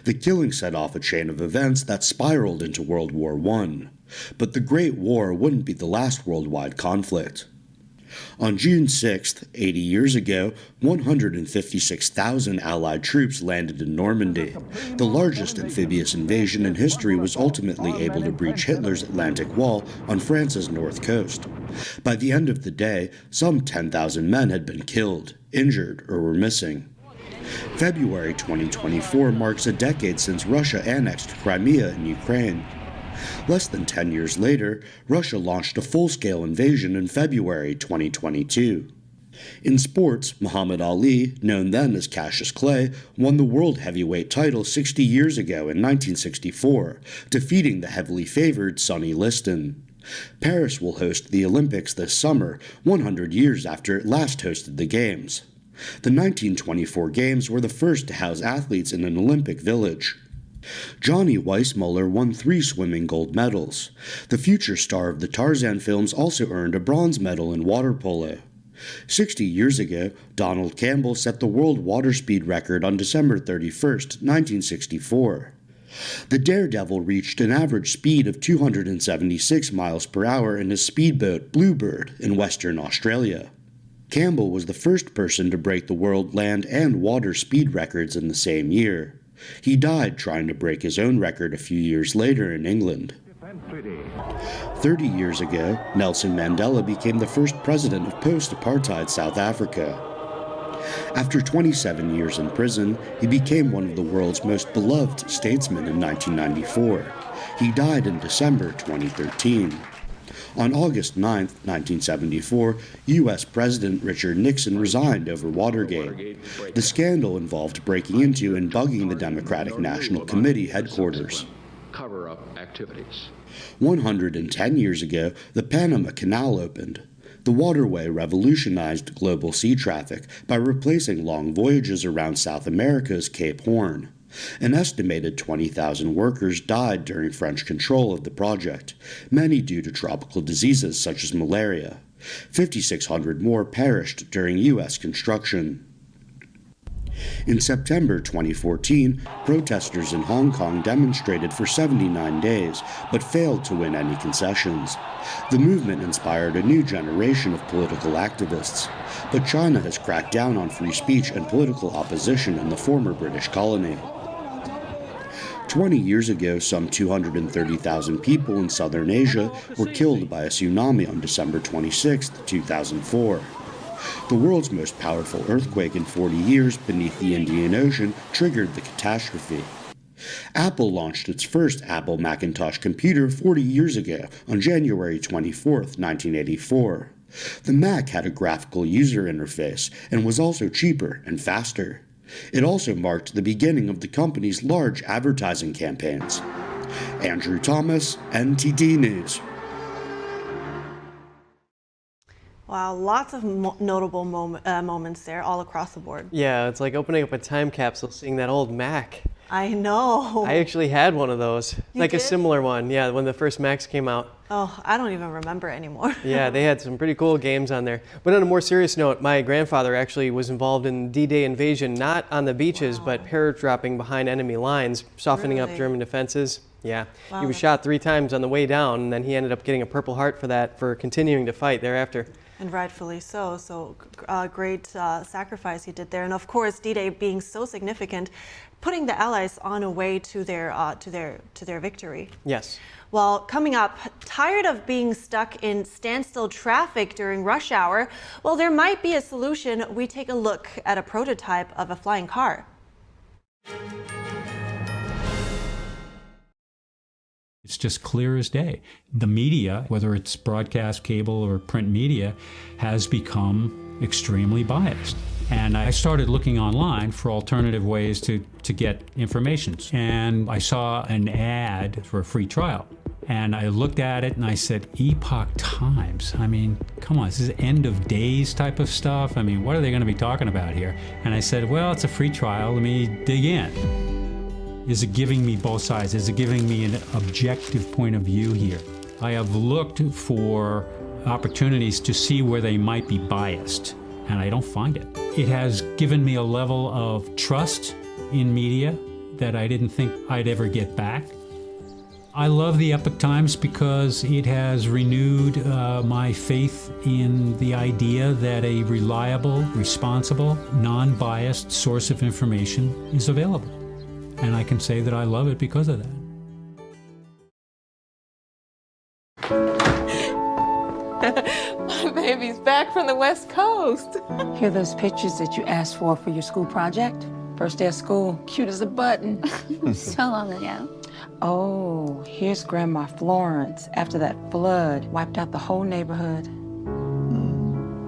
The killing set off a chain of events that spiraled into World War I. But the Great War wouldn't be the last worldwide conflict. On June 6th, 80 years ago, 156,000 Allied troops landed in Normandy. The largest amphibious invasion in history was ultimately able to breach Hitler's Atlantic Wall on France's north coast. By the end of the day, some 10,000 men had been killed, injured, or were missing. February 2024 marks a decade since Russia annexed Crimea in Ukraine. Less than 10 years later, Russia launched a full-scale invasion in February 2022. In sports, Muhammad Ali, known then as Cassius Clay, won the world heavyweight title 60 years ago in 1964, defeating the heavily favored Sonny Liston. Paris will host the Olympics this summer, 100 years after it last hosted the Games. The 1924 Games were the first to house athletes in an Olympic village. Johnny Weissmuller won 3 swimming gold medals. The future star of the Tarzan films also earned a bronze medal in water polo. 60 years ago, Donald Campbell set the world water speed record on December 31st, 1964. The Daredevil reached an average speed of 276 miles per hour in his speedboat Bluebird in Western Australia. Campbell was the first person to break the world land and water speed records in the same year. He died trying to break his own record a few years later in England. 30 years ago, Nelson Mandela became the first president of post-apartheid South Africa. After 27 years in prison, he became one of the world's most beloved statesmen in 1994. He died in December 2013. On August 9, 1974, U.S. President Richard Nixon resigned over Watergate. The scandal involved breaking into and bugging the Democratic National Committee headquarters. Cover-up activities. 110 years ago, the Panama Canal opened. The waterway revolutionized global sea traffic by replacing long voyages around South America's Cape Horn. An estimated 20,000 workers died during French control of the project, many due to tropical diseases such as malaria. 5,600 more perished during U.S. construction. In September 2014, protesters in Hong Kong demonstrated for 79 days, but failed to win any concessions. The movement inspired a new generation of political activists. But China has cracked down on free speech and political opposition in the former British colony. 20 years ago, some 230,000 people in southern Asia were killed by a tsunami on December 26, 2004. The world's most powerful earthquake in 40 years beneath the Indian Ocean triggered the catastrophe. Apple launched its first Apple Macintosh computer 40 years ago on January 24, 1984. The Mac had a graphical user interface and was also cheaper and faster. It also marked the beginning of the company's large advertising campaigns. Andrew Thomas, NTD News. Wow, lots of notable moments there all across the board. Yeah, it's like opening up a time capsule, seeing that old Mac. I know. I actually had one of those, You did? a similar one. Yeah, when the first Macs came out. Oh, I don't even remember anymore. Yeah, they had some pretty cool games on there. But on a more serious note, my grandfather actually was involved in D-Day invasion, not on the beaches, but paratrooping behind enemy lines, softening up German defenses. Yeah, Wow, he was shot 3 times on the way down, and then he ended up getting a Purple Heart for that, for continuing to fight thereafter. And rightfully so. So great sacrifice he did there. And of course, D-Day being so significant, putting the Allies on a way to their victory. Yes. Well, coming up, tired of being stuck in standstill traffic during rush hour? Well, there might be a solution. We take a look at a prototype of a flying car. It's just clear as day. The media, whether it's broadcast, cable, or print media, has become extremely biased. And I started looking online for alternative ways to get information. And I saw an ad for a free trial. And I looked at it and I said, Epoch Times. I mean, come on, this is end of days type of stuff. I mean, what are they going to be talking about here? And I said, well, it's a free trial. Let me dig in. Is it giving me both sides? Is it giving me an objective point of view here? I have looked for opportunities to see where they might be biased, and I don't find it. It has given me a level of trust in media that I didn't think I'd ever get back. I love the Epoch Times because it has renewed my faith in the idea that a reliable, responsible, non-biased source of information is available. And I can say that I love it because of that. My baby's back from the West Coast. Here are those pictures that you asked for your school project? First day of school, cute as a button. So long ago. Oh, here's Grandma Florence after that flood wiped out the whole neighborhood.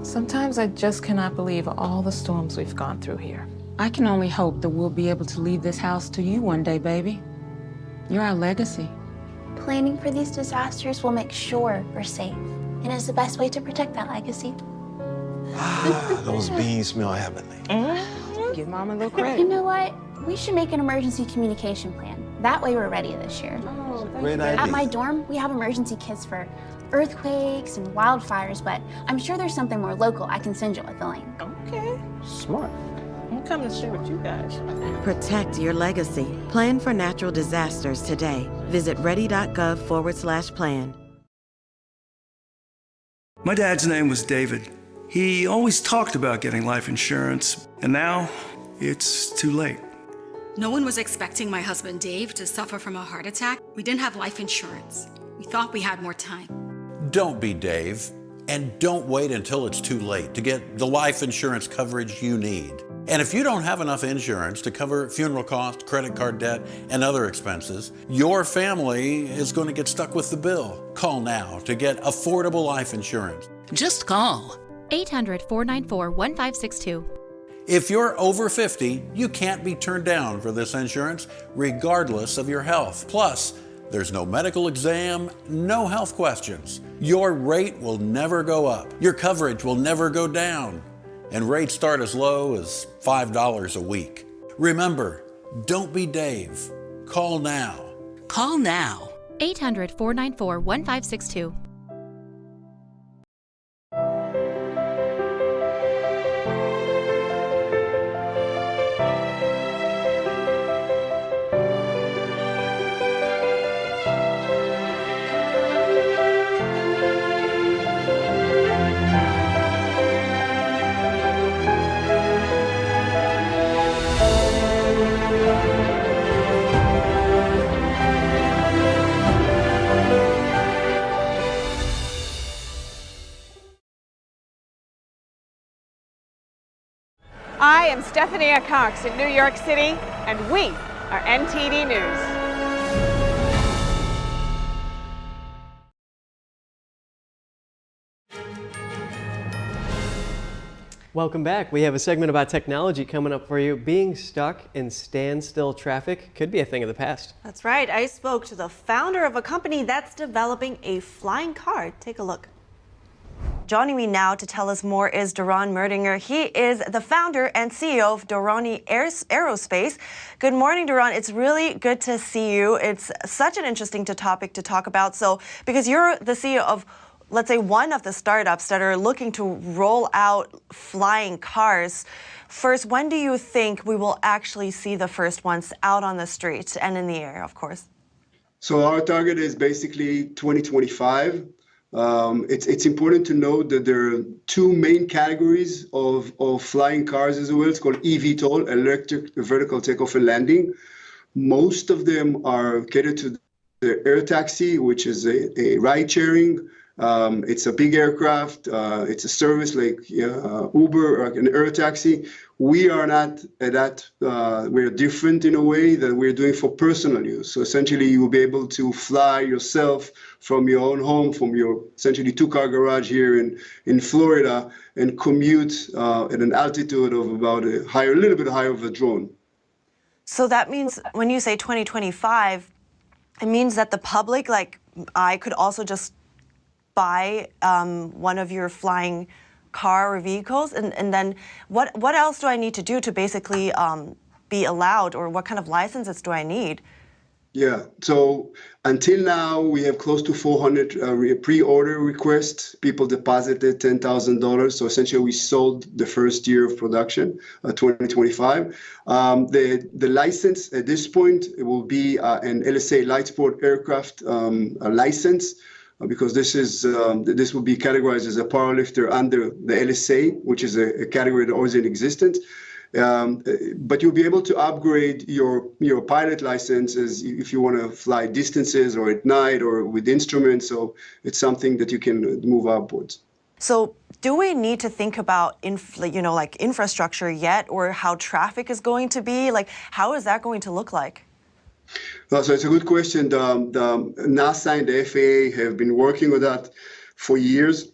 Sometimes I just cannot believe all the storms we've gone through here. I can only hope that we'll be able to leave this house to you one day, baby. You're our legacy. Planning for these disasters will make sure we're safe, and is the best way to protect that legacy. Those beans smell heavenly. Give Mom a little credit. You know what? We should make an emergency communication plan. That way we're ready this year. Great idea. At my dorm, we have emergency kits for earthquakes and wildfires, but I'm sure there's something more local I can send you with the link. Okay. Smart. I'm coming to share with you guys. Protect your legacy. Plan for natural disasters today. Visit ready.gov/plan. My dad's name was David. He always talked about getting life insurance, and now it's too late. No one was expecting my husband Dave to suffer from a heart attack. We didn't have life insurance. We thought we had more time. Don't be Dave, and don't wait until it's too late to get the life insurance coverage you need. And if you don't have enough insurance to cover funeral costs, credit card debt, and other expenses, your family is going to get stuck with the bill. Call now to get affordable life insurance. Just call 800-494-1562. If you're over 50, you can't be turned down for this insurance, regardless of your health. Plus, there's no medical exam, no health questions. Your rate will never go up. Your coverage will never go down. And rates start as low as $5 a week. Remember, don't be Dave. Call now. Call now. 800-494-1562. I am Stephanie Cox in New York City, and we are NTD News. Welcome back. We have a segment about technology coming up for you. Being stuck in standstill traffic could be a thing of the past. That's right. I spoke to the founder of a company that's developing a flying car. Take a look. Joining me now to tell us more is Doron Merdinger. He is the founder and CEO of Dorani Aerospace. Good morning, Doron. It's really good to see you. It's such an interesting topic to talk about. So, because you're the CEO of, let's say, one of the startups that are looking to roll out flying cars. First, when do you think we will actually see the first ones out on the streets and in the air, of course? So our target is basically 2025. It's important to note that there are two main categories of flying cars as well. It's called eVTOL, electric vertical takeoff and landing. Most of them are catered to the air taxi, which is a ride sharing. It's a big aircraft. It's a service like Uber or an air taxi. We are not at that. We're different in a way that we're doing for personal use. So essentially, you will be able to fly yourself from your own home, from your essentially two-car garage here in Florida, and commute at an altitude of about a little bit higher of a drone. So that means when you say 2025, it means that the public, like I, could also just buy one of your flying car or vehicles, and then what else do I need to do to basically be allowed, or what kind of licenses do I need? Yeah, so until now we have close to 400 pre-order requests. People deposited $10,000, so essentially we sold the first year of production, 2025. The license at this point, it will be an LSA light sport aircraft license. Because this will be categorized as a powerlifter under the LSA, which is a category that always in existence. But you'll be able to upgrade your pilot license if you want to fly distances or at night or with instruments. So it's something that you can move upwards. So do we need to think about like infrastructure yet, or how traffic is going to be? Like, how is that going to look like? So it's a good question. The NASA and the FAA have been working with that for years.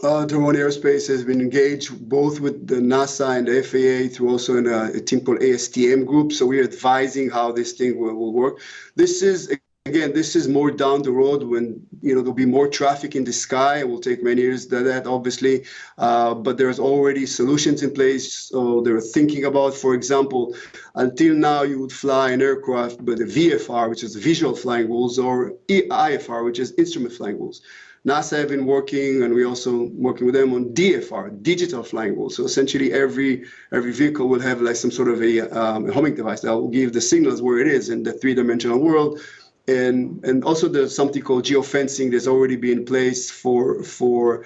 Drone Aerospace has been engaged both with the NASA and the FAA through also in a team called ASTM group. So we're advising how this thing will work. This is more down the road when there'll be more traffic in the sky. It will take many years to that, obviously, but there's already solutions in place. So they're thinking about, for example, until now you would fly an aircraft with a VFR, which is visual flying rules, or IFR, which is instrument flying rules. NASA have been working, and we're also working with them on DFR, digital flying rules. So essentially, every vehicle will have like some sort of a homing device that will give the signals where it is in the three-dimensional world. And also there's something called geofencing that's already been in place for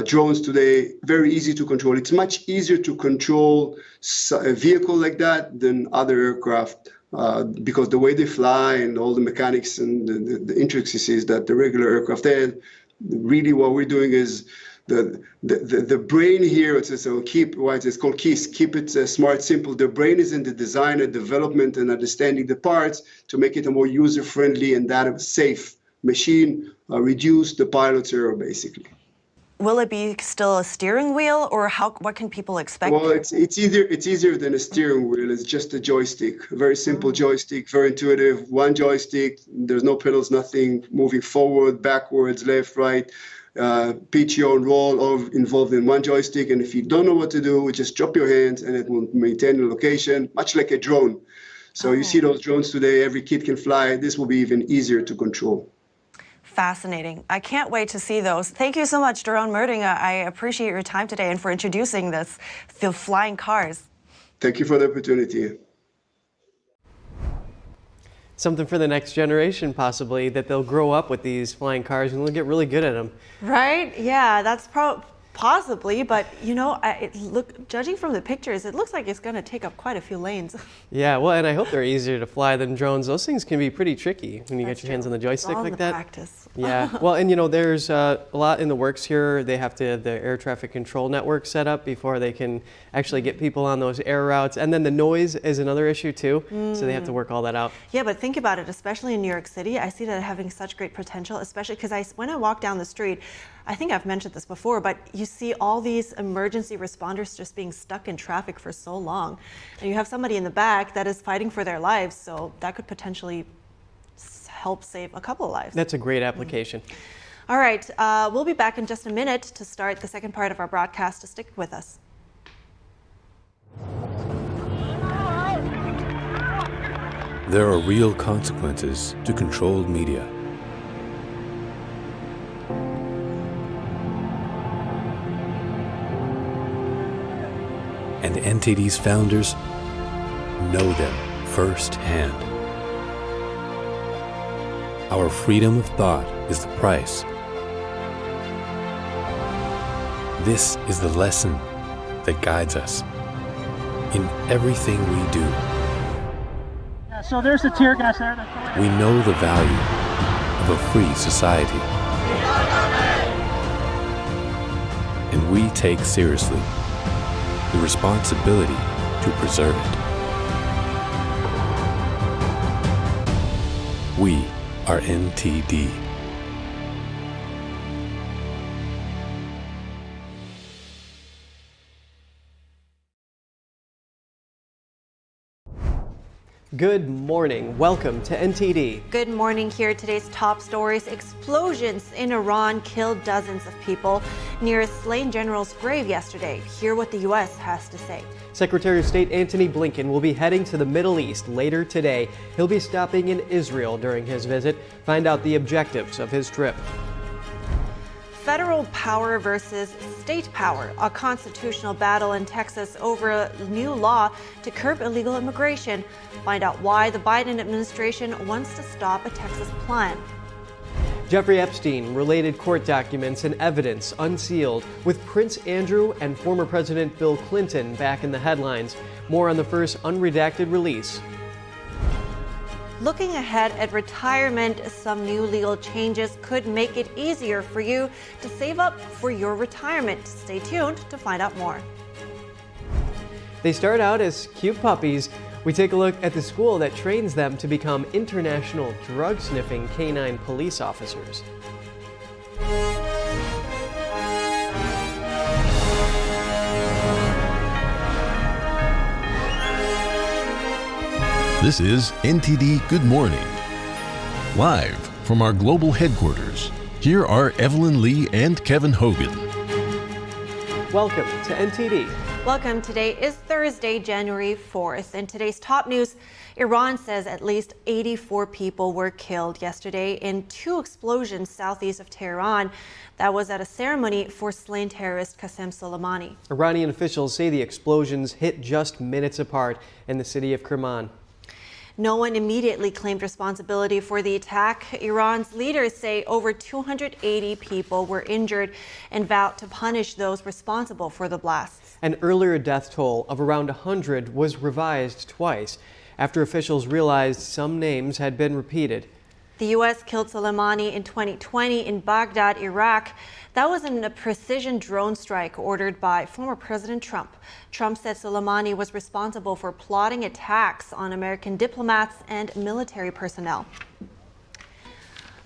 drones today. Very easy to control. It's much easier to control a vehicle like that than other aircraft because the way they fly and all the mechanics and the intricacies that the regular aircraft had. Really, what we're doing is the brain here. It's called KEYS. Keep it smart, simple. The brain is in the design and development and understanding the parts to make it a more user-friendly and that safe machine. Reduce the pilot's error, basically. Will it be still a steering wheel, or what can people expect? Well, it's easier than a steering wheel. It's just a joystick, a very simple joystick, very intuitive. One joystick. There's no pedals, nothing moving forward, backwards, left, right. Pitch your own roll, all involved in one joystick. And if you don't know what to do, just drop your hands and it will maintain the location, much like a drone. So you see those drones today, every kid can fly. This will be even easier to control. Fascinating. I can't wait to see those. Thank you so much, Doron Merdinga. I appreciate your time today and for introducing the flying cars. Thank you for the opportunity. Something for the next generation, possibly, that they'll grow up with these flying cars and they'll get really good at them. Right? Yeah, that's possibly, but judging from the pictures, it looks like it's going to take up quite a few lanes. Yeah, well, and I hope they're easier to fly than drones. Those things can be pretty tricky when you get your hands on the joystick like that. Practice. Yeah, well, and there's a lot in the works here. They have to have the air traffic control network set up before they can actually get people on those air routes. And then the noise is another issue too, so they have to work all that out. Yeah, but think about it, especially in New York City, I see that having such great potential, especially because when I walk down the street, I think I've mentioned this before, but you see all these emergency responders just being stuck in traffic for so long. And you have somebody in the back that is fighting for their lives, so that could potentially help save a couple of lives. That's a great application. All right, we'll be back in just a minute to start the second part of our broadcast, so stick with us. There are real consequences to controlled media. And NTD's founders know them firsthand. Our freedom of thought is the price This is the lesson that guides us in everything we do. Yeah, so there's the tear gas there. We know the value of a free society. And we take seriously the responsibility to preserve it. We are NTD. Good morning. Welcome to NTD. Good morning. Here are today's top stories. Explosions in Iran killed dozens of people near a slain general's grave yesterday. Hear what the U.S. has to say. Secretary of State Antony Blinken will be heading to the Middle East later today. He'll be stopping in Israel during his visit. Find out the objectives of his trip. Federal power versus state power, a constitutional battle in Texas over a new law to curb illegal immigration. Find out why the Biden administration wants to stop a Texas plan. Jeffrey Epstein, related court documents and evidence unsealed, with Prince Andrew and former President Bill Clinton back in the headlines. More on the first unredacted release. Looking ahead at retirement, some new legal changes could make it easier for you to save up for your retirement. Stay tuned to find out more. They start out as cute puppies. We take a look at the school that trains them to become international drug-sniffing canine police officers. This is NTD Good Morning. Live from our global headquarters, here are Evelyn Lee and Kevin Hogan. Welcome to NTD. Welcome. Today is Thursday, January 4th. In today's top news, Iran says at least 84 people were killed yesterday in two explosions southeast of Tehran. That was at a ceremony for slain terrorist Qasem Soleimani. Iranian officials say the explosions hit just minutes apart in the city of Kerman. No one immediately claimed responsibility for the attack. Iran's leaders say over 280 people were injured and vowed to punish those responsible for the blasts. An earlier death toll of around 100 was revised twice after officials realized some names had been repeated. The U.S. killed Soleimani in 2020 in Baghdad, Iraq. That was in a precision drone strike ordered by former President Trump. Trump said Soleimani was responsible for plotting attacks on American diplomats and military personnel.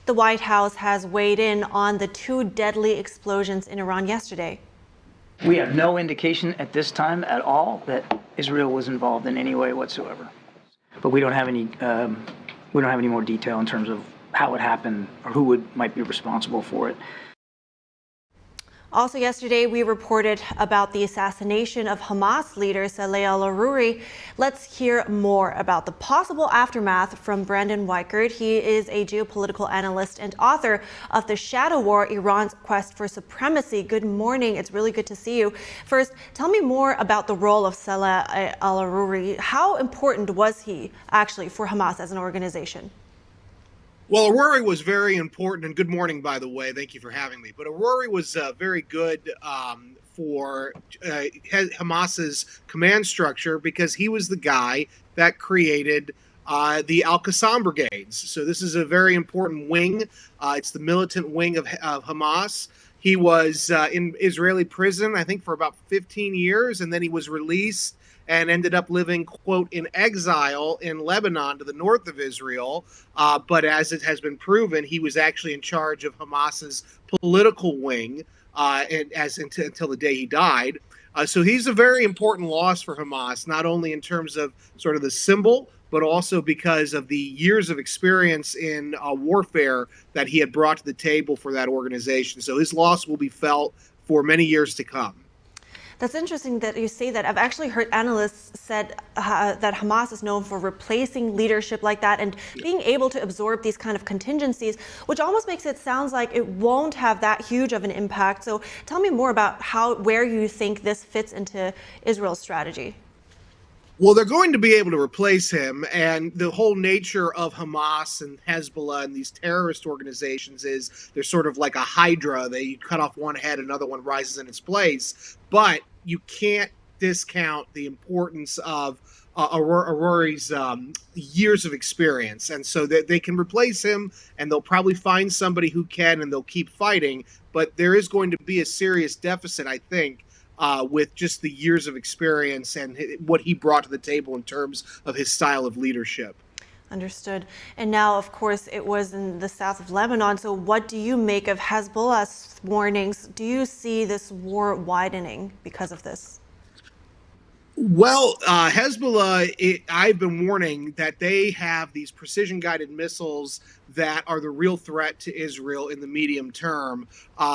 The White House has weighed in on the two deadly explosions in Iran yesterday. We have no indication at this time at all that Israel was involved in any way whatsoever. But we don't have any more detail in terms of how it happened or who might be responsible for it. Also yesterday, we reported about the assassination of Hamas leader Saleh al-Aruri. Let's hear more about the possible aftermath from Brandon Weichert. He is a geopolitical analyst and author of The Shadow War, Iran's Quest for Supremacy. Good morning. It's really good to see you. First, tell me more about the role of Saleh al-Aruri. How important was he actually for Hamas as an organization? Well, Aruri was very important, and good morning, by the way. Thank you for having me. But Aruri was very good for Hamas's command structure because he was the guy that created the Al-Qassam brigades. So this is a very important wing. It's the militant wing of Hamas. He was in Israeli prison, I think, for about 15 years, and then he was released and ended up living, quote, in exile in Lebanon to the north of Israel. But as it has been proven, he was actually in charge of Hamas's political wing until the day he died. So he's a very important loss for Hamas, not only in terms of sort of the symbol, but also because of the years of experience in warfare that he had brought to the table for that organization. So his loss will be felt for many years to come. That's interesting that you say that. I've actually heard analysts said that Hamas is known for replacing leadership like that and being able to absorb these kind of contingencies, which almost makes it sound like it won't have that huge of an impact. So tell me more about where you think this fits into Israel's strategy. Well, they're going to be able to replace him, and the whole nature of Hamas and Hezbollah and these terrorist organizations is they're sort of like a hydra. They cut off one head, another one rises in its place. But you can't discount the importance of Aurori's years of experience, and so they can replace him, and they'll probably find somebody who can, and they'll keep fighting. But there is going to be a serious deficit, I think, with just the years of experience and what he brought to the table in terms of his style of leadership. Understood. And now, of course, it was in the south of Lebanon. So what do you make of Hezbollah's warnings? Do you see this war widening because of this? Well, Hezbollah, I've been warning that they have these precision-guided missiles that are the real threat to Israel in the medium term,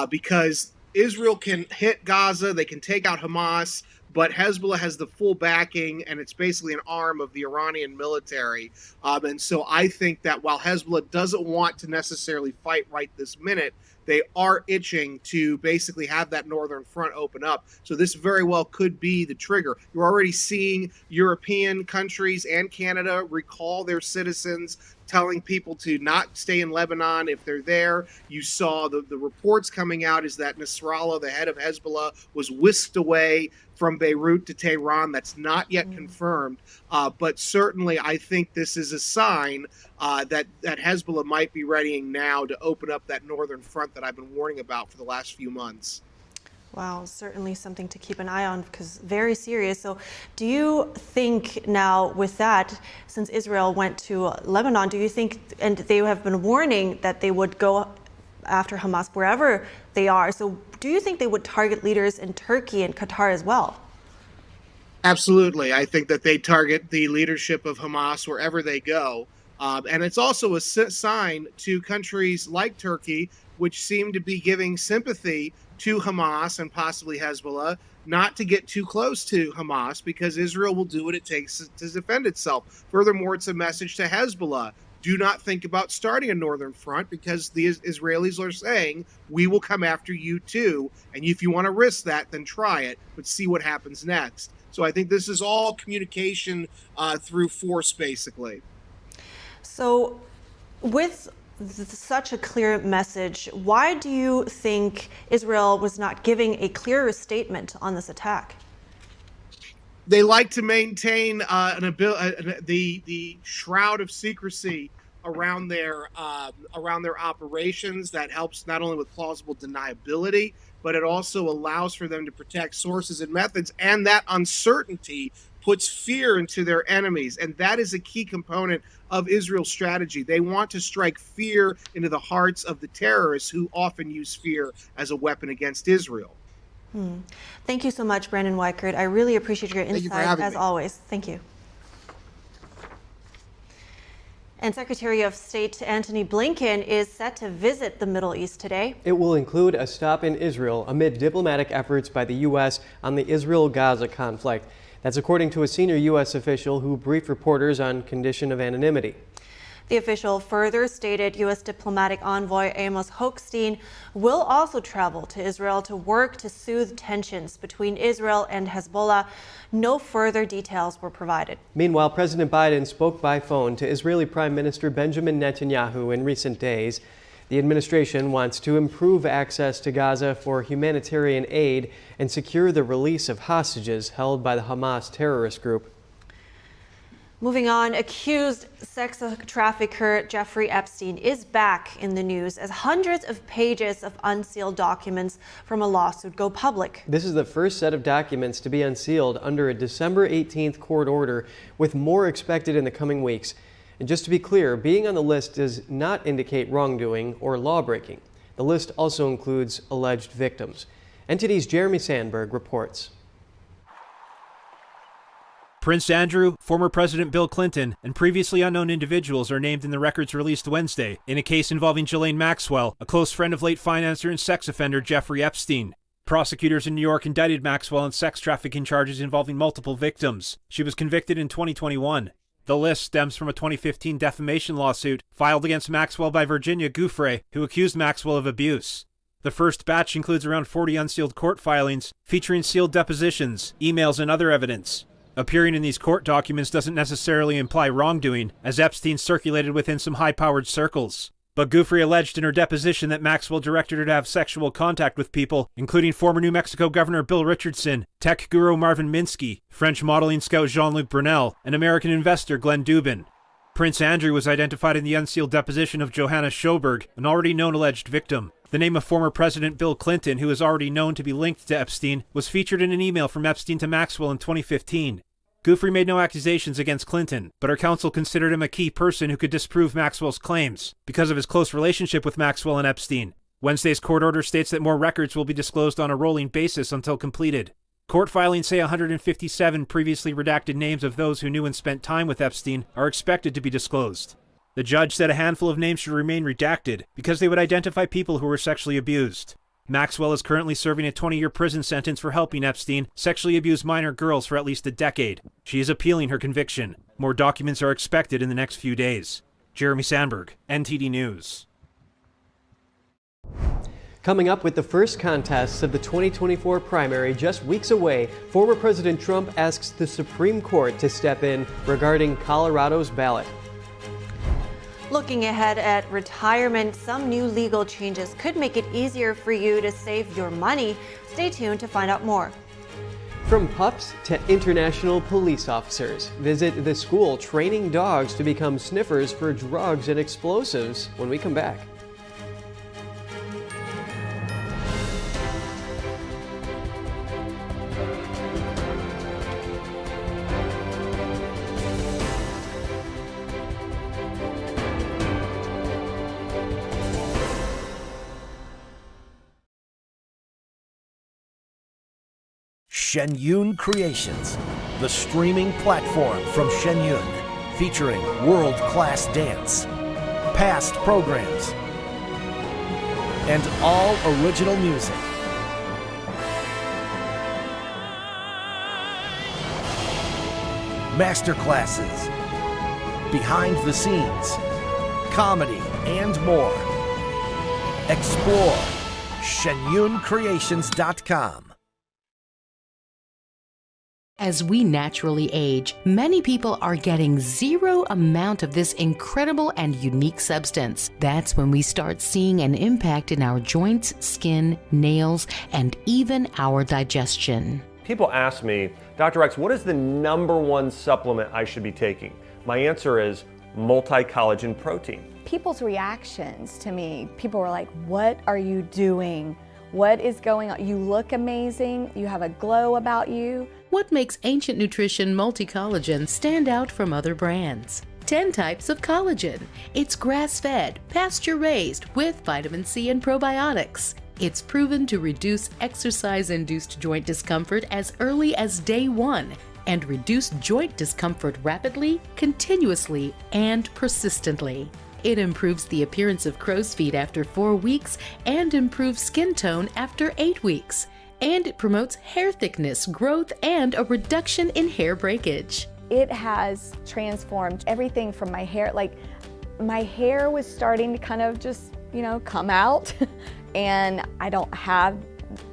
because Israel can hit Gaza, they can take out Hamas, but Hezbollah has the full backing, and it's basically an arm of the Iranian military. And so I think that while Hezbollah doesn't want to necessarily fight right this minute, they are itching to basically have that northern front open up. So this very well could be the trigger. You're already seeing European countries and Canada recall their citizens, telling people to not stay in Lebanon if they're there. You saw the reports coming out is that Nasrallah, the head of Hezbollah, was whisked away from Beirut to Tehran. That's not yet confirmed, but certainly I think this is a sign that Hezbollah might be readying now to open up that northern front that I've been warning about for the last few months. Wow, certainly something to keep an eye on, because very serious. So do you think now with that, since Israel went to Lebanon, do you think, and they have been warning that they would go after Hamas wherever they are, so do you think they would target leaders in Turkey and Qatar as well? Absolutely. I think that they target the leadership of Hamas wherever they go. And it's also a sign to countries like Turkey, which seem to be giving sympathy to Hamas and possibly Hezbollah, not to get too close to Hamas, because Israel will do what it takes to defend itself. Furthermore, it's a message to Hezbollah. Do not think about starting a northern front, because the Israelis are saying, we will come after you too. And if you want to risk that, then try it, but see what happens next. So I think this is all communication through force, basically. So with such a clear message, why do you think Israel was not giving a clearer statement on this attack? They like to maintain the shroud of secrecy around their operations. That helps not only with plausible deniability, but it also allows for them to protect sources and methods. And that uncertainty puts fear into their enemies. And that is a key component of Israel's strategy. They want to strike fear into the hearts of the terrorists, who often use fear as a weapon against Israel. Thank you so much, Brandon Weichert. I really appreciate your insight, as always. Thank you. And Secretary of State Antony Blinken is set to visit the Middle East today. It will include a stop in Israel amid diplomatic efforts by the U.S. on the Israel-Gaza conflict. That's according to a senior U.S. official who briefed reporters on condition of anonymity. The official further stated U.S. diplomatic envoy Amos Hochstein will also travel to Israel to work to soothe tensions between Israel and Hezbollah. No further details were provided. Meanwhile, President Biden spoke by phone to Israeli Prime Minister Benjamin Netanyahu in recent days. The administration wants to improve access to Gaza for humanitarian aid and secure the release of hostages held by the Hamas terrorist group. Moving on, accused sex trafficker Jeffrey Epstein is back in the news as hundreds of pages of unsealed documents from a lawsuit go public. This is the first set of documents to be unsealed under a December 18th court order, with more expected in the coming weeks. And just to be clear, being on the list does not indicate wrongdoing or lawbreaking. The list also includes alleged victims. NTD's Jeremy Sandberg reports. Prince Andrew, former President Bill Clinton, and previously unknown individuals are named in the records released Wednesday in a case involving Ghislaine Maxwell, a close friend of late financier and sex offender Jeffrey Epstein. Prosecutors in New York indicted Maxwell on sex trafficking charges involving multiple victims. She was convicted in 2021. The list stems from a 2015 defamation lawsuit filed against Maxwell by Virginia Gouffre, who accused Maxwell of abuse. The first batch includes around 40 unsealed court filings featuring sealed depositions, emails, and other evidence. Appearing in these court documents doesn't necessarily imply wrongdoing, as Epstein circulated within some high-powered circles. But Giuffre alleged in her deposition that Maxwell directed her to have sexual contact with people, including former New Mexico Governor Bill Richardson, tech guru Marvin Minsky, French modeling scout Jean-Luc Brunel, and American investor Glenn Dubin. Prince Andrew was identified in the unsealed deposition of Johanna Schoberg, an already known alleged victim. The name of former President Bill Clinton, who is already known to be linked to Epstein, was featured in an email from Epstein to Maxwell in 2015. Giuffre made no accusations against Clinton, but her counsel considered him a key person who could disprove Maxwell's claims, because of his close relationship with Maxwell and Epstein. Wednesday's court order states that more records will be disclosed on a rolling basis until completed. Court filings say 157 previously redacted names of those who knew and spent time with Epstein are expected to be disclosed. The judge said a handful of names should remain redacted because they would identify people who were sexually abused. Maxwell is currently serving a 20-year prison sentence for helping Epstein sexually abuse minor girls for at least a decade. She is appealing her conviction. More documents are expected in the next few days. Jeremy Sandberg, NTD News. Coming up with the first contests of the 2024 primary just weeks away, former President Trump asks the Supreme Court to step in regarding Colorado's ballot. Looking ahead at retirement, some new legal changes could make it easier for you to save your money. Stay tuned to find out more. From pups to international police officers, visit the school training dogs to become sniffers for drugs and explosives when we come back. Shen Yun Creations, the streaming platform from Shen Yun, featuring world-class dance, past programs, and all original music. Masterclasses, behind the scenes, comedy, and more. Explore shenyuncreations.com. As we naturally age, many people are getting zero amount of this incredible and unique substance. That's when we start seeing an impact in our joints, skin, nails, and even our digestion. People ask me, Dr. X, what is the #1 supplement I should be taking? My answer is multi-collagen protein. People's reactions to me, people were like, what are you doing? What is going on? You look amazing. You have a glow about you. What makes Ancient Nutrition Multi-Collagen stand out from other brands? 10 types of collagen. It's grass-fed, pasture-raised with vitamin C and probiotics. It's proven to reduce exercise-induced joint discomfort as early as day 1 and reduce joint discomfort rapidly, continuously, and persistently. It improves the appearance of crow's feet after 4 weeks and improves skin tone after 8 weeks. And it promotes hair thickness, growth, and a reduction in hair breakage. It has transformed everything from my hair. Like, my hair was starting to kind of just, come out. And I don't have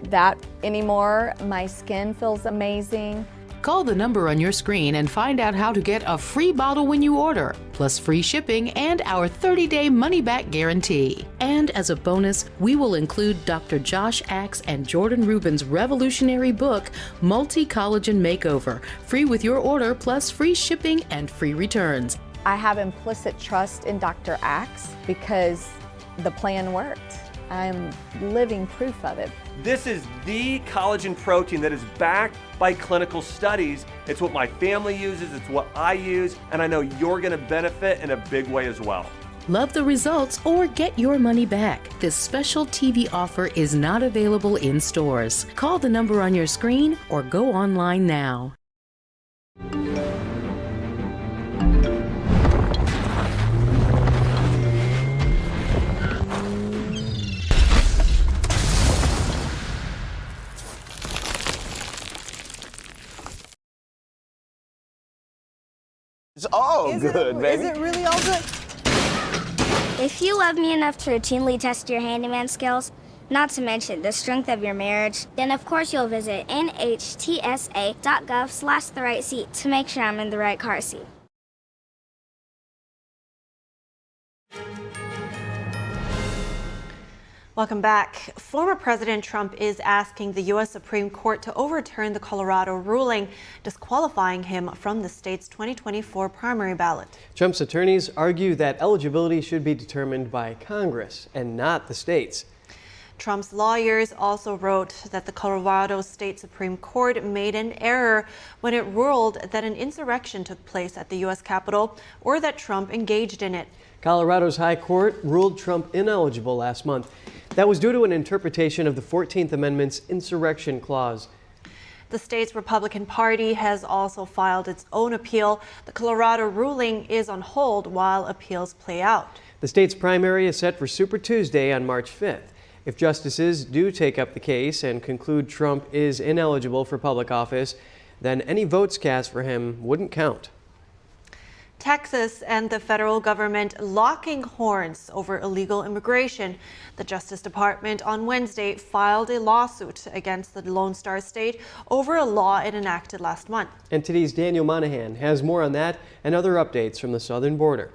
that anymore. My skin feels amazing. Call the number on your screen and find out how to get a free bottle when you order, plus free shipping and our 30-day money-back guarantee. And as a bonus, we will include Dr. Josh Axe and Jordan Rubin's revolutionary book, Multi-Collagen Makeover, free with your order, plus free shipping and free returns. I have implicit trust in Dr. Axe because the plan worked. I'm living proof of it. This is the collagen protein that is backed by clinical studies. It's what my family uses, it's what I use, and I know you're gonna benefit in a big way as well. Love the results or get your money back. This special TV offer is not available in stores. Call the number on your screen or go online now. It's all good, baby. Is it really all good? If you love me enough to routinely test your handyman skills, not to mention the strength of your marriage, then of course you'll visit nhtsa.gov/therightseat to make sure I'm in the right car seat. Welcome back. Former President Trump is asking the U.S. Supreme Court to overturn the Colorado ruling disqualifying him from the state's 2024 primary ballot. Trump's attorneys argue that eligibility should be determined by Congress and not the states. Trump's lawyers also wrote that the Colorado State Supreme Court made an error when it ruled that an insurrection took place at the U.S. Capitol or that Trump engaged in it. Colorado's High Court ruled Trump ineligible last month. That was due to an interpretation of the 14th Amendment's insurrection clause. The state's Republican Party has also filed its own appeal. The Colorado ruling is on hold while appeals play out. The state's primary is set for Super Tuesday on March 5th. If justices do take up the case and conclude Trump is ineligible for public office, then any votes cast for him wouldn't count. Texas and the federal government locking horns over illegal immigration. The Justice Department on Wednesday filed a lawsuit against the Lone Star State over a law it enacted last month. NTD's Daniel Monahan has more on that and other updates from the southern border.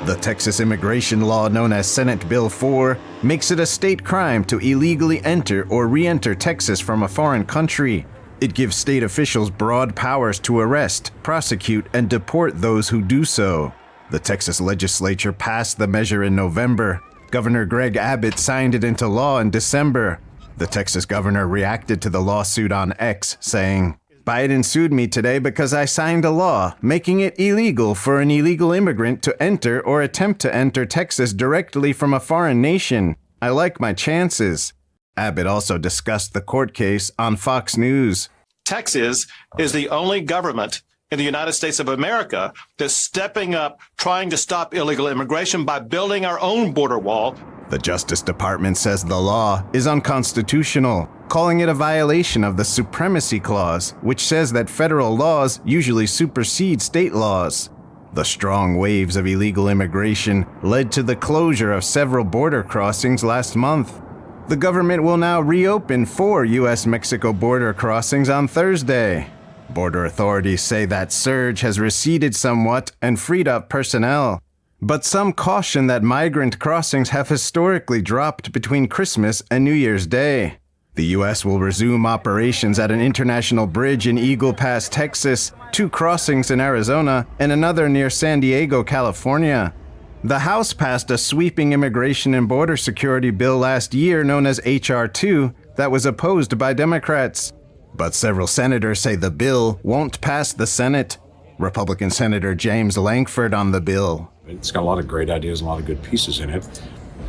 The Texas immigration law known as Senate Bill 4 makes it a state crime to illegally enter or re-enter Texas from a foreign country. It gives state officials broad powers to arrest, prosecute, and deport those who do so. The Texas legislature passed the measure in November. Governor Greg Abbott signed it into law in December. The Texas governor reacted to the lawsuit on X, saying, "Biden sued me today because I signed a law making it illegal for an illegal immigrant to enter or attempt to enter Texas directly from a foreign nation. I like my chances." Abbott also discussed the court case on Fox News. Texas is the only government in the United States of America that's stepping up, trying to stop illegal immigration by building our own border wall. The Justice Department says the law is unconstitutional, calling it a violation of the Supremacy Clause, which says that federal laws usually supersede state laws. The strong waves of illegal immigration led to the closure of several border crossings last month. The government will now reopen 4 U.S.-Mexico border crossings on Thursday. Border authorities say that surge has receded somewhat and freed up personnel. But some caution that migrant crossings have historically dropped between Christmas and New Year's Day. The U.S. will resume operations at an international bridge in Eagle Pass, Texas, 2 crossings in Arizona, and another near San Diego, California. The House passed a sweeping immigration and border security bill last year known as H.R. 2 that was opposed by Democrats. But several senators say the bill won't pass the Senate. Republican Senator James Lankford on the bill. It's got a lot of great ideas, a lot of good pieces in it.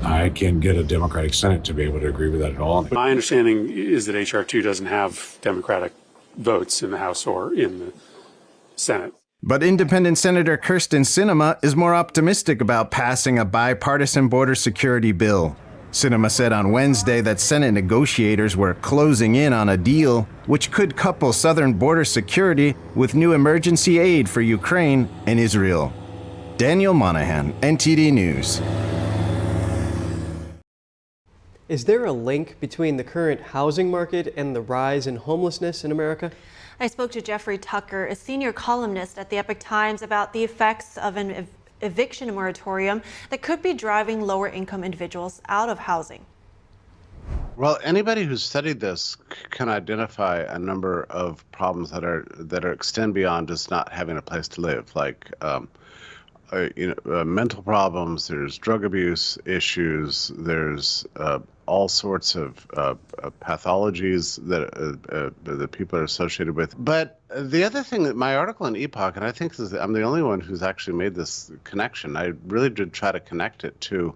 I can get a Democratic Senate to be able to agree with that at all. My understanding is that H.R. 2 doesn't have Democratic votes in the House or in the Senate. But independent Senator Kyrsten Sinema is more optimistic about passing a bipartisan border security bill. Sinema said on Wednesday that Senate negotiators were closing in on a deal which could couple southern border security with new emergency aid for Ukraine and Israel. Daniel Monahan, NTD News. Is there a link between the current housing market and the rise in homelessness in America? I spoke to Jeffrey Tucker, a senior columnist at the Epoch Times, about the effects of an eviction moratorium that could be driving lower income individuals out of housing. Well, anybody who's studied this can identify a number of problems that extend beyond just not having a place to live, like mental problems. There's drug abuse issues. There's all sorts of pathologies that people are associated with. But the other thing that my article in Epoch, and I think I'm the only one who's actually made this connection. I really did try to connect it to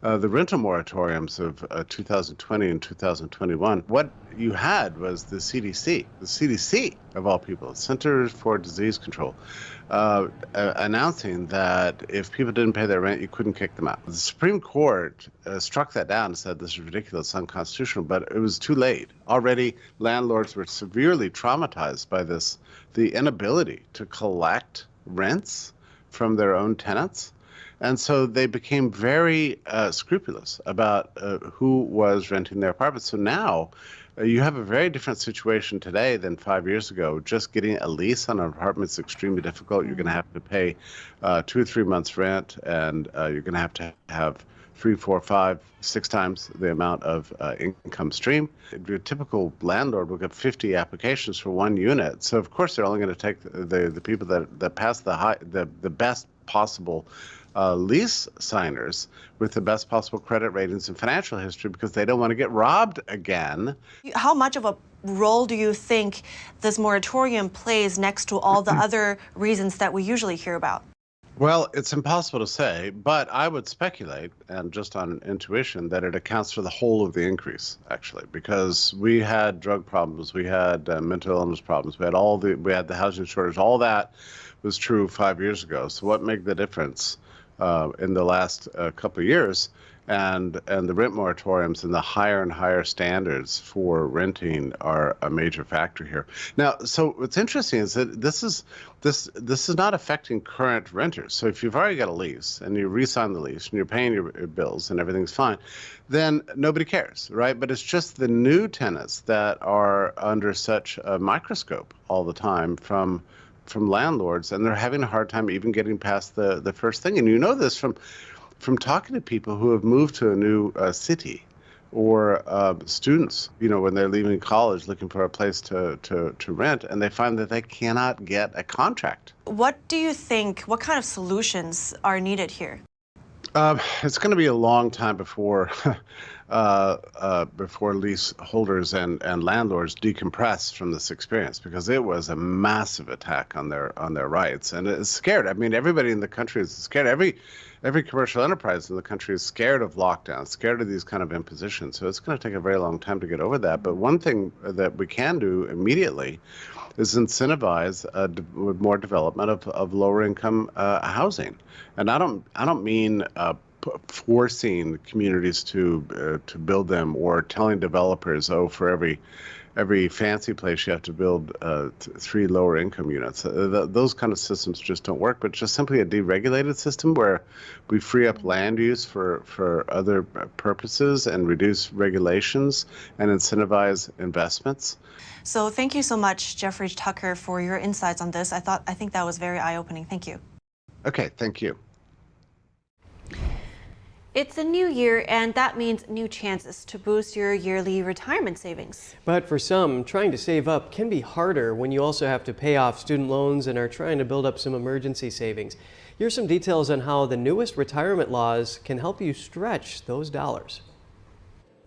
the rental moratoriums of 2020 and 2021. What you had was the CDC of all people, Centers for Disease Control, announcing that if people didn't pay their rent, you couldn't kick them out. The Supreme Court struck that down and said this is ridiculous, unconstitutional, but it was too late. Already, landlords were severely traumatized by this, the inability to collect rents from their own tenants. And so they became very scrupulous about who was renting their apartments. So now you have a very different situation today than 5 years ago. Just getting a lease on an apartment is extremely difficult. You're going to have to pay 2 or 3 months rent, and you're going to have 3, 4, 5, 6 times the amount of income stream. Your typical landlord will get 50 applications for one unit. So of course they're only going to take the people that pass the best possible lease signers with the best possible credit ratings and financial history, because they don't want to get robbed again. How much of a role do you think this moratorium plays next to all the other reasons that we usually hear about? Well, it's impossible to say, but I would speculate, and just on intuition, that it accounts for the whole of the increase, actually, because we had drug problems, we had mental illness problems, we had the housing shortage. All that was true 5 years ago. So what made the difference in the last couple of years? And the rent moratoriums and the higher and higher standards for renting are a major factor here. Now, so what's interesting is that this is not affecting current renters. So if you've already got a lease and you re-sign the lease and you're paying your bills and everything's fine, then nobody cares, right? But it's just the new tenants that are under such a microscope all the time from landlords, and they're having a hard time even getting past the first thing. And you know this from talking to people who have moved to a new city, or students, when they're leaving college looking for a place to rent, and they find that they cannot get a contract. What do you think, what kind of solutions are needed here? It's going to be a long time before leaseholders and landlords decompress from this experience, because it was a massive attack on their rights, and it's scared. I mean, everybody in the country is scared. Every commercial enterprise in the country is scared of lockdowns, scared of these kind of impositions. So it's going to take a very long time to get over that. But one thing that we can do immediately is incentivize more development of lower income housing. And I don't mean forcing communities to build them, or telling developers, for every fancy place you have to build 3 lower income units. Those kind of systems just don't work, but just simply a deregulated system where we free up land use for other purposes and reduce regulations and incentivize investments. So thank you so much, Jeffrey Tucker, for your insights on this. I think that was very eye-opening. Thank you. Okay, thank you. It's a new year, and that means new chances to boost your yearly retirement savings. But for some, trying to save up can be harder when you also have to pay off student loans and are trying to build up some emergency savings. Here's some details on how the newest retirement laws can help you stretch those dollars.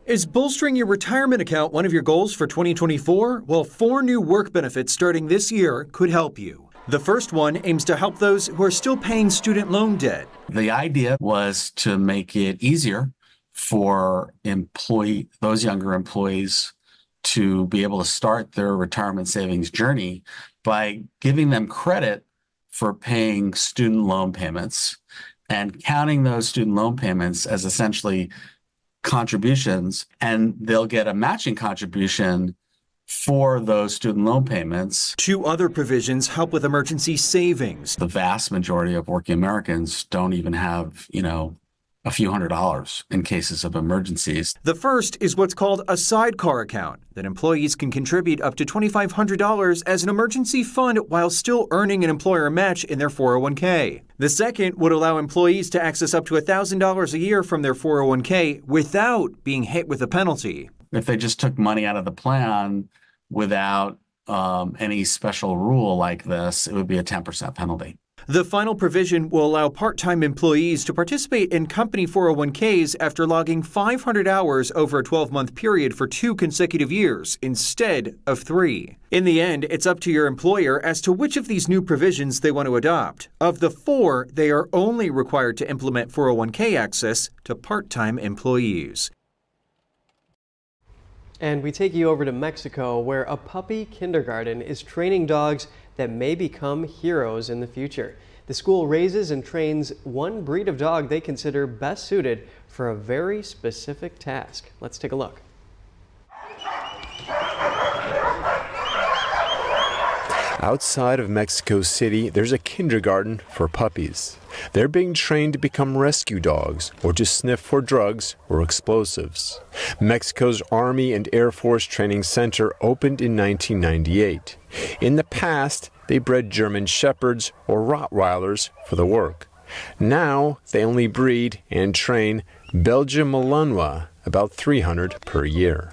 Is bolstering your retirement account one of your goals for 2024? Well, 4 new work benefits starting this year could help you. The first one aims to help those who are still paying student loan debt. The idea was to make it easier for those younger employees to be able to start their retirement savings journey by giving them credit for paying student loan payments and counting those student loan payments as essentially contributions, and they'll get a matching contribution for those student loan payments. 2 other provisions help with emergency savings. The vast majority of working Americans don't even have, a few $100s in cases of emergencies. The first is what's called a sidecar account that employees can contribute up to $2,500 as an emergency fund while still earning an employer match in their 401k. The second would allow employees to access up to $1,000 a year from their 401k without being hit with a penalty. If they just took money out of the plan without any special rule like this, it would be a 10% penalty. The final provision will allow part-time employees to participate in company 401ks after logging 500 hours over a 12-month period for 2 consecutive years instead of 3. In the end, it's up to your employer as to which of these new provisions they want to adopt. Of the 4, they are only required to implement 401k access to part-time employees. And we take you over to Mexico, where a puppy kindergarten is training dogs that may become heroes in the future. The school raises and trains one breed of dog they consider best suited for a very specific task. Let's take a look. Outside of Mexico City, there's a kindergarten for puppies. They're being trained to become rescue dogs or to sniff for drugs or explosives. Mexico's Army and Air Force Training Center opened in 1998. In the past, they bred German Shepherds or Rottweilers for the work. Now, they only breed and train Belgian Malinois, about 300 per year.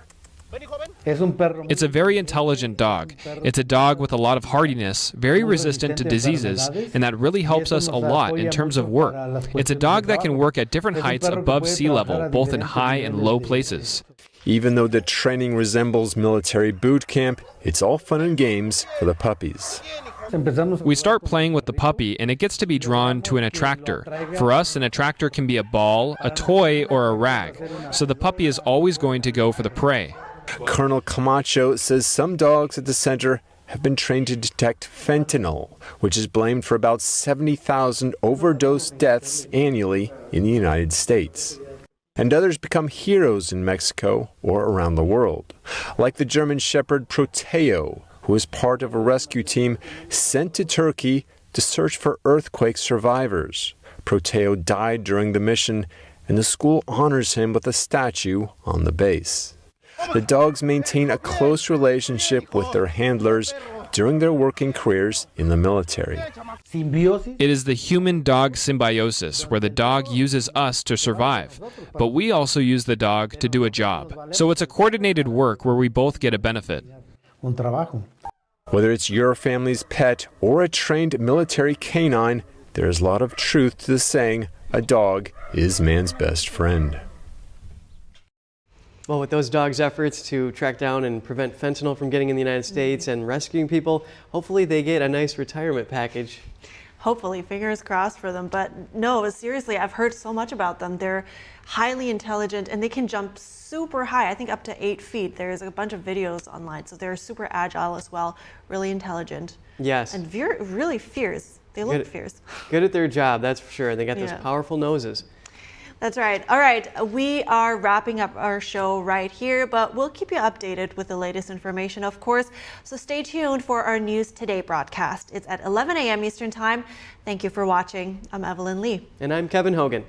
It's a very intelligent dog. It's a dog with a lot of hardiness, very resistant to diseases, and that really helps us a lot in terms of work. It's a dog that can work at different heights above sea level, both in high and low places. Even though the training resembles military boot camp, it's all fun and games for the puppies. We start playing with the puppy, and it gets to be drawn to an attractor. For us, an attractor can be a ball, a toy, or a rag, so the puppy is always going to go for the prey. Colonel Camacho says some dogs at the center have been trained to detect fentanyl, which is blamed for about 70,000 overdose deaths annually in the United States. And others become heroes in Mexico or around the world, like the German Shepherd Proteo, who is part of a rescue team sent to Turkey to search for earthquake survivors. Proteo died during the mission, and the school honors him with a statue on the base. The dogs maintain a close relationship with their handlers during their working careers in the military. It is the human-dog symbiosis, where the dog uses us to survive, but we also use the dog to do a job. So it's a coordinated work where we both get a benefit. Whether it's your family's pet or a trained military canine, there's a lot of truth to the saying, a dog is man's best friend. Well, with those dogs' efforts to track down and prevent fentanyl from getting in the United States and rescuing people, hopefully they get a nice retirement package. Hopefully, fingers crossed for them. But no, seriously, I've heard so much about them. They're highly intelligent and they can jump super high, I think up to 8 feet. There's a bunch of videos online, so they're super agile as well, really intelligent. Yes. And really fierce. They look fierce. Good at their job, that's for sure. They got those Yeah. powerful noses. That's right. All right, we are wrapping up our show right here, but we'll keep you updated with the latest information, of course. So stay tuned for our News Today broadcast. It's at 11 a.m. Eastern Time. Thank you for watching. I'm Evelyn Lee. And I'm Kevin Hogan.